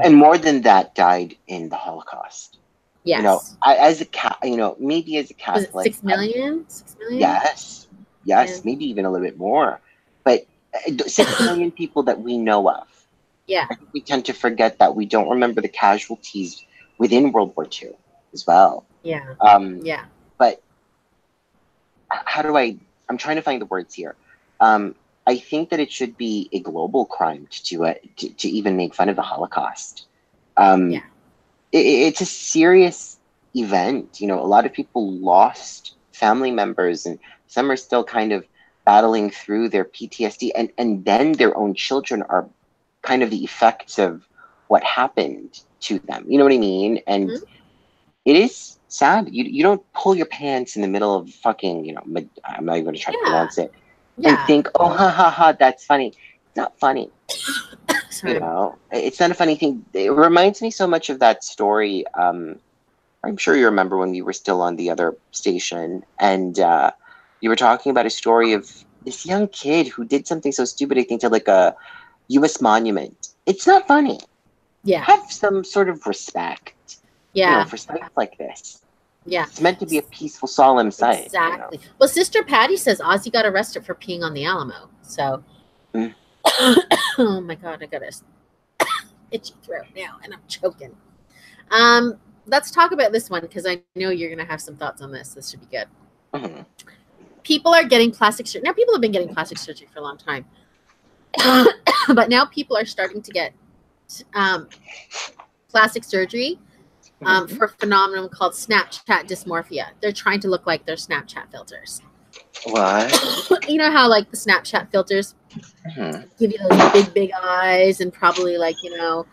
And more than that died in the Holocaust. Yes. As maybe as a Catholic. Was it 6 million? 6 million? Yes. Yeah. Maybe even a little bit more. But 6 million people that we know of. Yeah. I think we tend to forget that we don't remember the casualties within World War II as well. Yeah. But I'm trying to find the words here. I think that it should be a global crime to even make fun of the Holocaust. It's a serious event. A lot of people lost family members, and some are still kind of battling through their PTSD, and then their own children are kind of the effects of what happened to them. You know what I mean? And it is sad. You don't pull your pants in the middle of fucking, I'm not even going to try to pronounce it, and think, oh, ha, ha, ha, that's funny. It's not funny. It's not a funny thing. It reminds me so much of that story. I'm sure you remember when we were still on the other station, and you were talking about a story of this young kid who did something so stupid, I think, to like a U.S. monument. It's not funny. Yeah. Have some sort of respect. Yeah. You know, for sites like this. Yeah. It's meant to be a peaceful, solemn sight. Exactly. You know? Well, Sister Patty says Ozzy got arrested for peeing on the Alamo. So, oh my God, I got a itchy throat now, and I'm choking. Let's talk about this one because I know you're going to have some thoughts on this. This should be good. Mm-hmm. People are getting plastic surgery. Now, people have been getting plastic surgery for a long time. But now people are starting to get plastic surgery for a phenomenon called Snapchat dysmorphia. They're trying to look like their Snapchat filters. What? You know how like the Snapchat filters give you those big eyes and probably like, you know,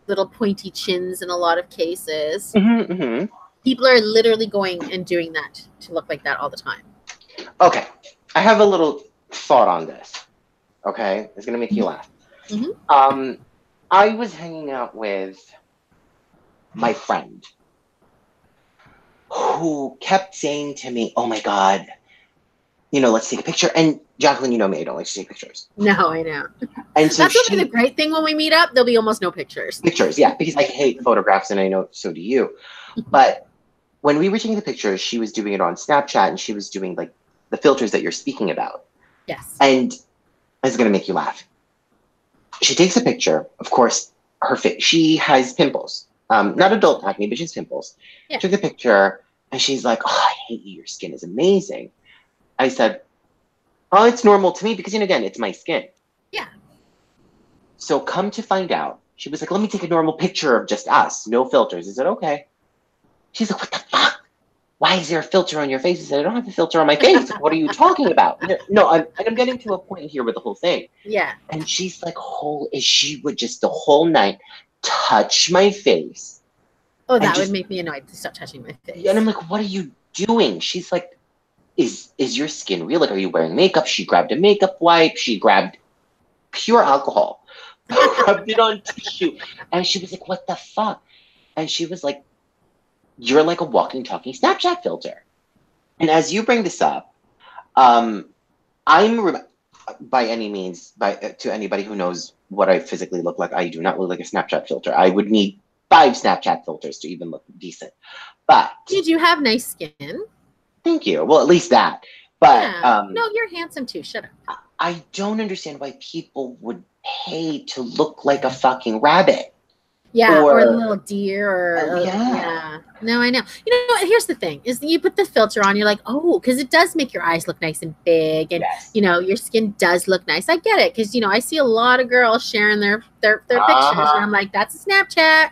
little pointy chins in a lot of cases. People are literally going and doing that to look like that all the time. Okay. I have a little thought on this. Okay? It's going to make you laugh. I was hanging out with my friend who kept saying to me, oh my God, you know, let's take a picture. And Jacqueline, you know me, I don't like to take pictures. No, I know. And so that's going to be the great thing when we meet up. There'll be almost no pictures. Pictures, yeah, because I hate photographs and I know so do you. But when we were taking the pictures, she was doing it on Snapchat and she was doing like the filters that you're speaking about. Yes. And it's going to make you laugh. She takes a picture. Of course, her face, she has pimples. Not adult acne, but she has pimples. Yeah. Took the picture and she's like, oh, I hate you. Your skin is amazing. I said, oh, it's normal to me because, you know, again, it's my skin. Yeah. So come to find out, she was like, let me take a normal picture of just us. No filters. I said, okay. She's like, what the fuck? Why is there a filter on your face? I said, I don't have a filter on my face. What are you talking about? No, I'm getting to a point here with the whole thing. Yeah. And she's like, she would just the whole night touch my face. Oh, that would make me annoyed to stop touching my face. And I'm like, what are you doing? She's like, is your skin real? Like, are you wearing makeup? She grabbed a makeup wipe. She grabbed pure alcohol, rubbed it on tissue. And she was like, what the fuck? And she was like, you're like a walking, talking Snapchat filter. And as you bring this up, I'm by any means, to anybody who knows what I physically look like, I do not look like a Snapchat filter. I would need 5 Snapchat filters to even look decent. But you do have nice skin. Thank you. Well, at least that. But yeah. No, you're handsome too. Shut up. I don't understand why people would pay to look like a fucking rabbit. Yeah, or a little deer, or yeah. No, I know. You know what? Here's the thing: is you put the filter on, you're like, oh, because it does make your eyes look nice and big, and you know your skin does look nice. I get it, because you know I see a lot of girls sharing their pictures, and I'm like, that's a Snapchat.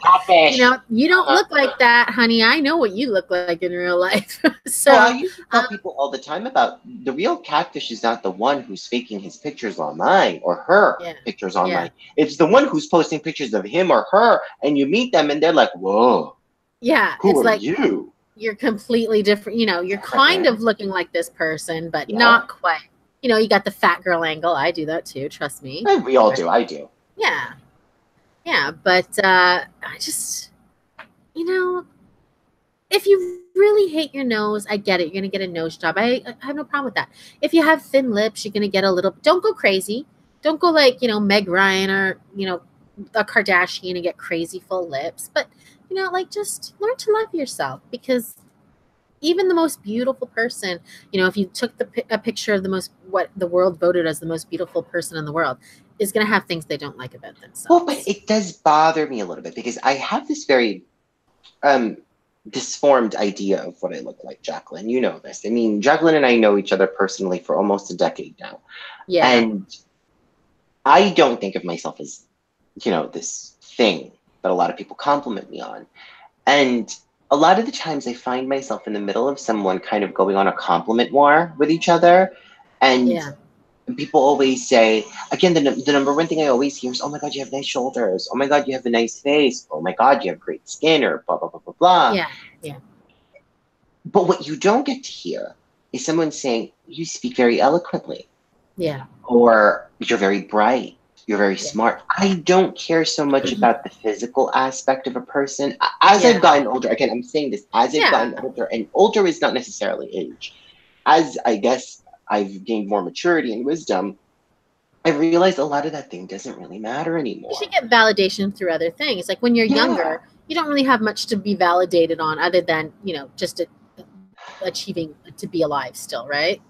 You know, you don't look like that, honey. I know what you look like in real life. So I used to tell people all the time about the real catfish is not the one who's faking his pictures online or her pictures online. It's the one who's posting pictures of him or her. And you meet them and they're like, whoa. Yeah. Who it's are like you? You're completely different. You know, you're kind of looking like this person, but not quite. You know, you got the fat girl angle. I do that too. Trust me. We all do. I do. Yeah. Yeah. But I just, you know, if you really hate your nose, I get it. You're going to get a nose job. I have no problem with that. If you have thin lips, you're going to get a little, don't go crazy. Don't go like, you know, Meg Ryan or, you know, a Kardashian and get crazy full lips, but you know, like just learn to love yourself, because even the most beautiful person, you know, if you took a picture of what the world voted as the most beautiful person in the world, is going to have things they don't like about themselves. Well, but it does bother me a little bit because I have this very disformed idea of what I look like, Jacqueline. You know this. I mean, Jacqueline and I know each other personally for almost a decade now. Yeah. And I don't think of myself as, you know, this thing that a lot of people compliment me on. And a lot of the times I find myself in the middle of someone kind of going on a compliment war with each other. And people always say, again, the number one thing I always hear is, oh my God, you have nice shoulders. Oh my God, you have a nice face. Oh my God, you have great skin, or blah, blah, blah, blah, blah. Yeah, yeah. But what you don't get to hear is someone saying, you speak very eloquently. Yeah. Or you're very bright. You're very smart. I don't care so much about the physical aspect of a person. As I've gotten older, again, I'm saying this, as I've gotten older, and older is not necessarily age. As I guess I've gained more maturity and wisdom, I realized a lot of that thing doesn't really matter anymore. You should get validation through other things. Like when you're younger, you don't really have much to be validated on other than, just achieving to be alive still, right?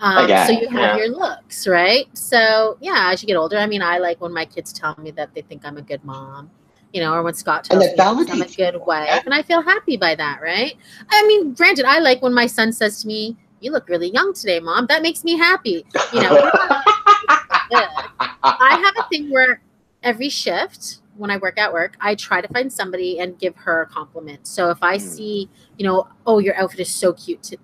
So you have your looks, right? So yeah, as you get older, I mean, I like when my kids tell me that they think I'm a good mom, or when Scott tells me I'm a good wife, and I feel happy by that, right? I mean, granted, I like when my son says to me, "You look really young today, Mom." That makes me happy. I have a thing where every shift when I work at work, I try to find somebody and give her a compliment. So if I see, oh, your outfit is so cute,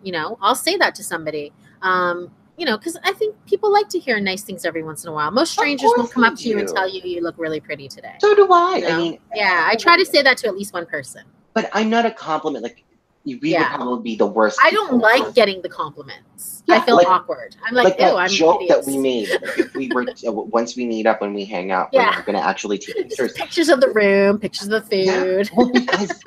I'll say that to somebody. Because I think people like to hear nice things every once in a while. Most strangers won't come up to you and tell you you look really pretty today. So do I. I mean, yeah, I try to say that to at least one person. But I'm not a compliment. Like, we would probably be the worst. I don't like getting the compliments. I feel awkward. I'm like, ew, I'm joke that we made. Like, if we were once we meet up and we hang out, we're not going to actually take pictures. Pictures of the room, pictures of the food. Yeah. Well, because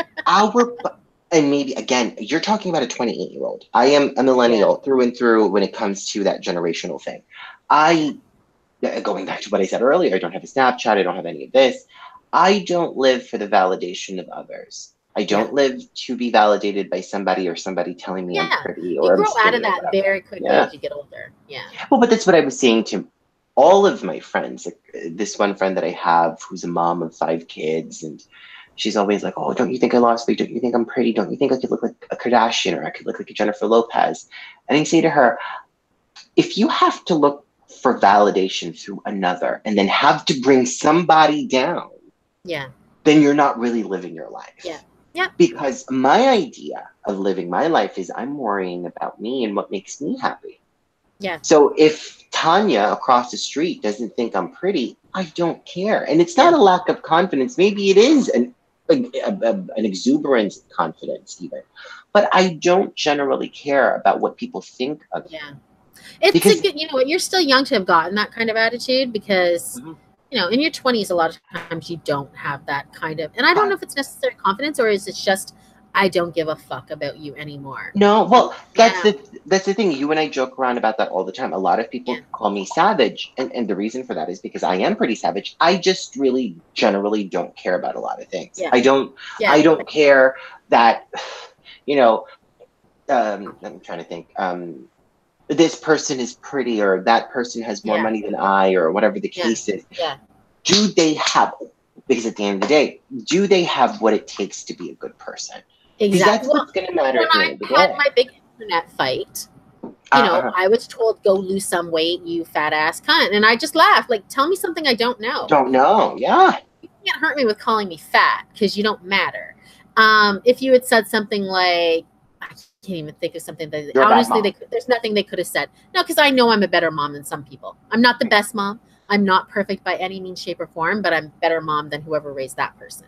and maybe again, you're talking about a 28-year-old. I am a millennial through and through when it comes to that generational thing. Going back to what I said earlier, I don't have a Snapchat. I don't have any of this. I don't live for the validation of others. I don't live to be validated by somebody or somebody telling me I'm pretty. Or you grow out of that very quickly as you get older. Yeah. Well, but that's what I was saying to all of my friends. Like this one friend that I have who's a mom of 5 kids, and she's always like, "Oh, don't you think I lost weight? Don't you think I'm pretty? Don't you think I could look like a Kardashian or I could look like a Jennifer Lopez?" And I say to her, if you have to look for validation through another and then have to bring somebody down, then you're not really living your life. Yeah. Because my idea of living my life is I'm worrying about me and what makes me happy. Yeah. So if Tanya across the street doesn't think I'm pretty, I don't care. And it's not a lack of confidence. Maybe it is an exuberant confidence even. But I don't generally care about what people think of me. Yeah. It's good, you're still young to have gotten that kind of attitude because in your 20s, a lot of times you don't have that kind of, and I don't know if it's necessary confidence or is it just, I don't give a fuck about you anymore. No, well, that's the thing. You and I joke around about that all the time. A lot of people call me savage. And the reason for that is because I am pretty savage. I just really generally don't care about a lot of things. Yeah. I don't care that, I'm trying to think, this person is pretty or that person has more money than I or whatever the case is. Yeah. Do they have, because at the end of the day, do they have what it takes to be a good person? Exactly. That's what's going to matter. When I had my big internet fight, I was told, go lose some weight, you fat ass cunt. And I just laughed. Like, tell me something I don't know. Don't know. Yeah. You can't hurt me with calling me fat because you don't matter. If you had said something like, I can't even think of something that honestly there's nothing they could have said. No, because I know I'm a better mom than some people. I'm not the best mom. I'm not perfect by any means, shape, or form, but I'm a better mom than whoever raised that person.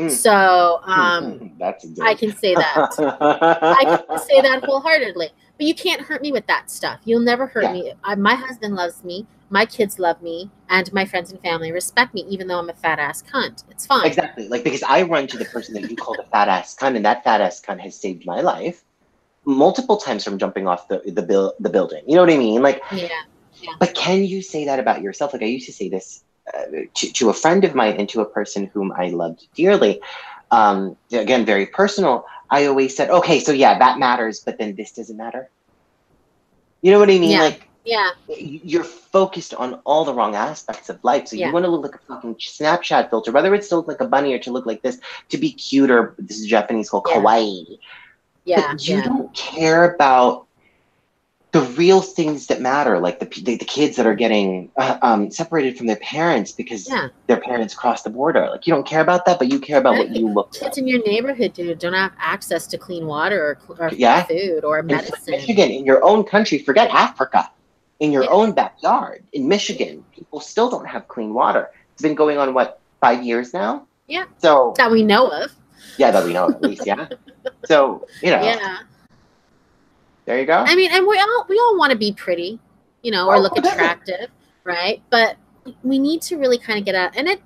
So I can say that. I can say that wholeheartedly. But you can't hurt me with that stuff. You'll never hurt me. My husband loves me. My kids love me. And my friends and family respect me, even though I'm a fat ass cunt. It's fine. Exactly. Like, because I run to the person that you called a fat ass cunt, and that fat ass cunt has saved my life multiple times from jumping off the building. You know what I mean? Like, yeah. But can you say that about yourself? Like I used to say this to a friend of mine and to a person whom I loved dearly. Again, very personal. I always said, okay, so yeah, that matters, but then this doesn't matter. You know what I mean? Like, you're focused on all the wrong aspects of life. So you want to look like a fucking Snapchat filter, whether it's to look like a bunny or to look like this, to be cute, or this is Japanese called kawaii. Yeah. But you don't care about the real things that matter, like the kids that are getting separated from their parents because their parents crossed the border. Like, you don't care about that, but you care about what you look like. Kids in your neighborhood, dude, don't have access to clean water or food or medicine. In Michigan, in your own country, forget Africa. In your own backyard, in Michigan, people still don't have clean water. It's been going on, 5 years now? Yeah. So that we know of. Yeah, that we know of, at least, So, Yeah. There you go. I mean, and we all want to be pretty, or look attractive, right? But we need to really kind of get out, and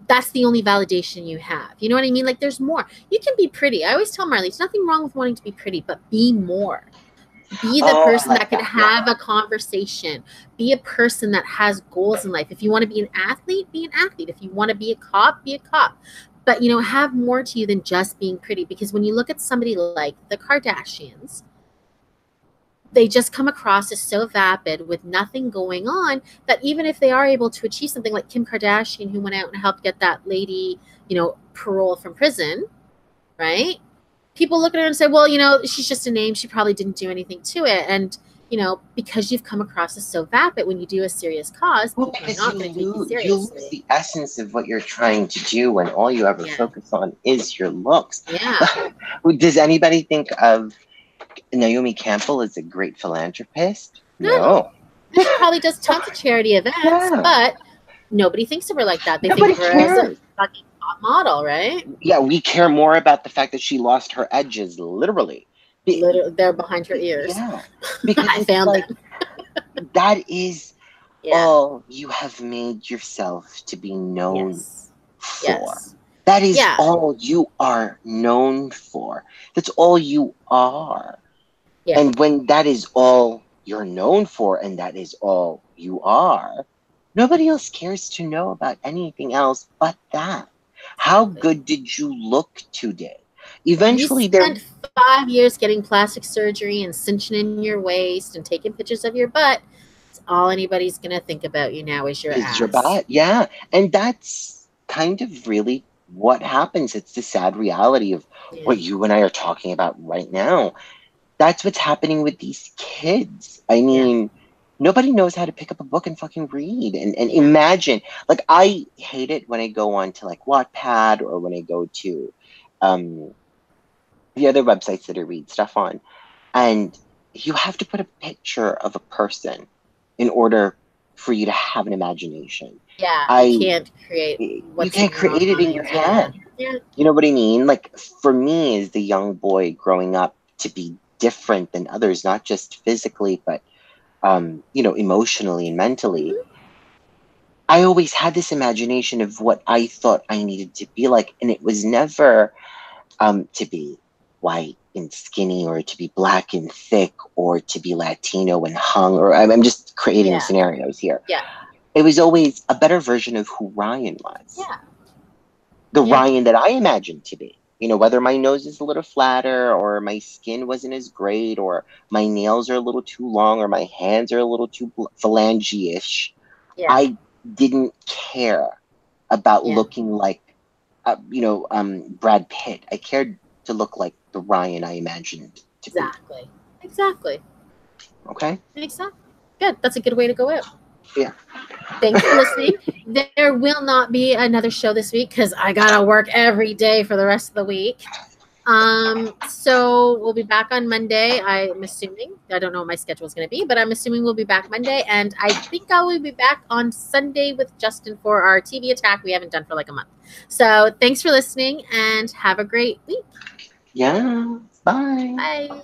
that's the only validation you have. You know what I mean? Like, there's more. You can be pretty. I always tell Marley, there's nothing wrong with wanting to be pretty, but be more. Be the person that can have a conversation. Be a person that has goals in life. If you want to be an athlete, be an athlete. If you want to be a cop, be a cop. But, you know, have more to you than just being pretty. Because when you look at somebody like the Kardashians, they just come across as so vapid with nothing going on that even if they are able to achieve something like Kim Kardashian, who went out and helped get that lady, you know, parole from prison, right? People look at her and say, well, you know, she's just a name. She probably didn't do anything to it. And, you know, because you've come across as so vapid when you do a serious cause, people are not going to take you seriously. You lose the essence of what you're trying to do when all you ever focus on is your looks. Yeah. Does anybody think of Naomi Campbell as a great philanthropist? No. She probably does tons of charity events, but nobody thinks of her like that. They think of her as a fucking top model, right? Yeah, we care more about the fact that she lost her edges, literally. They're behind her ears. Yeah. Because I found like, that is all you have made yourself to be known for. Yes. That is all you are known for. That's all you are. Yeah. And when that is all you're known for and that is all you are, nobody else cares to know about anything else but that. How good did you look today? Eventually, you spent 5 years getting plastic surgery and cinching in your waist and taking pictures of your butt. It's all anybody's going to think about you now is your ass. Your butt, yeah. And that's kind of really what happens. It's the sad reality of what you and I are talking about right now. That's what's happening with these kids. I mean, nobody knows how to pick up a book and fucking read. And imagine, like, I hate it when I go on to, like, Wattpad or when I go to the other websites that I read stuff on. And you have to put a picture of a person in order for you to have an imagination. Yeah, you can't create you can't create it in your head. Yeah. You know what I mean? Like, for me, as the young boy growing up, to be different than others, not just physically, but, you know, emotionally and mentally. I always had this imagination of what I thought I needed to be like. And it was never to be white and skinny or to be black and thick or to be Latino and hung, or I'm just creating scenarios here. Yeah. It was always a better version of who Ryan was. Yeah. The Ryan that I imagined to be. You know, whether my nose is a little flatter or my skin wasn't as great or my nails are a little too long or my hands are a little too phalange-ish. Yeah. I didn't care about looking like, you know, Brad Pitt. I cared to look like the Ryan I imagined to be. Exactly. Okay? Exactly. Good. That's a good way to go out. Yeah. Thanks for listening. There will not be another show this week because I gotta work every day for the rest of the week. So we'll be back on Monday. I'm assuming. I don't know what my schedule is going to be, but I'm assuming we'll be back Monday. And I think I will be back on Sunday with Justin for our TV attack we haven't done for like a month. So thanks for listening and have a great week. Yeah. Bye. Bye.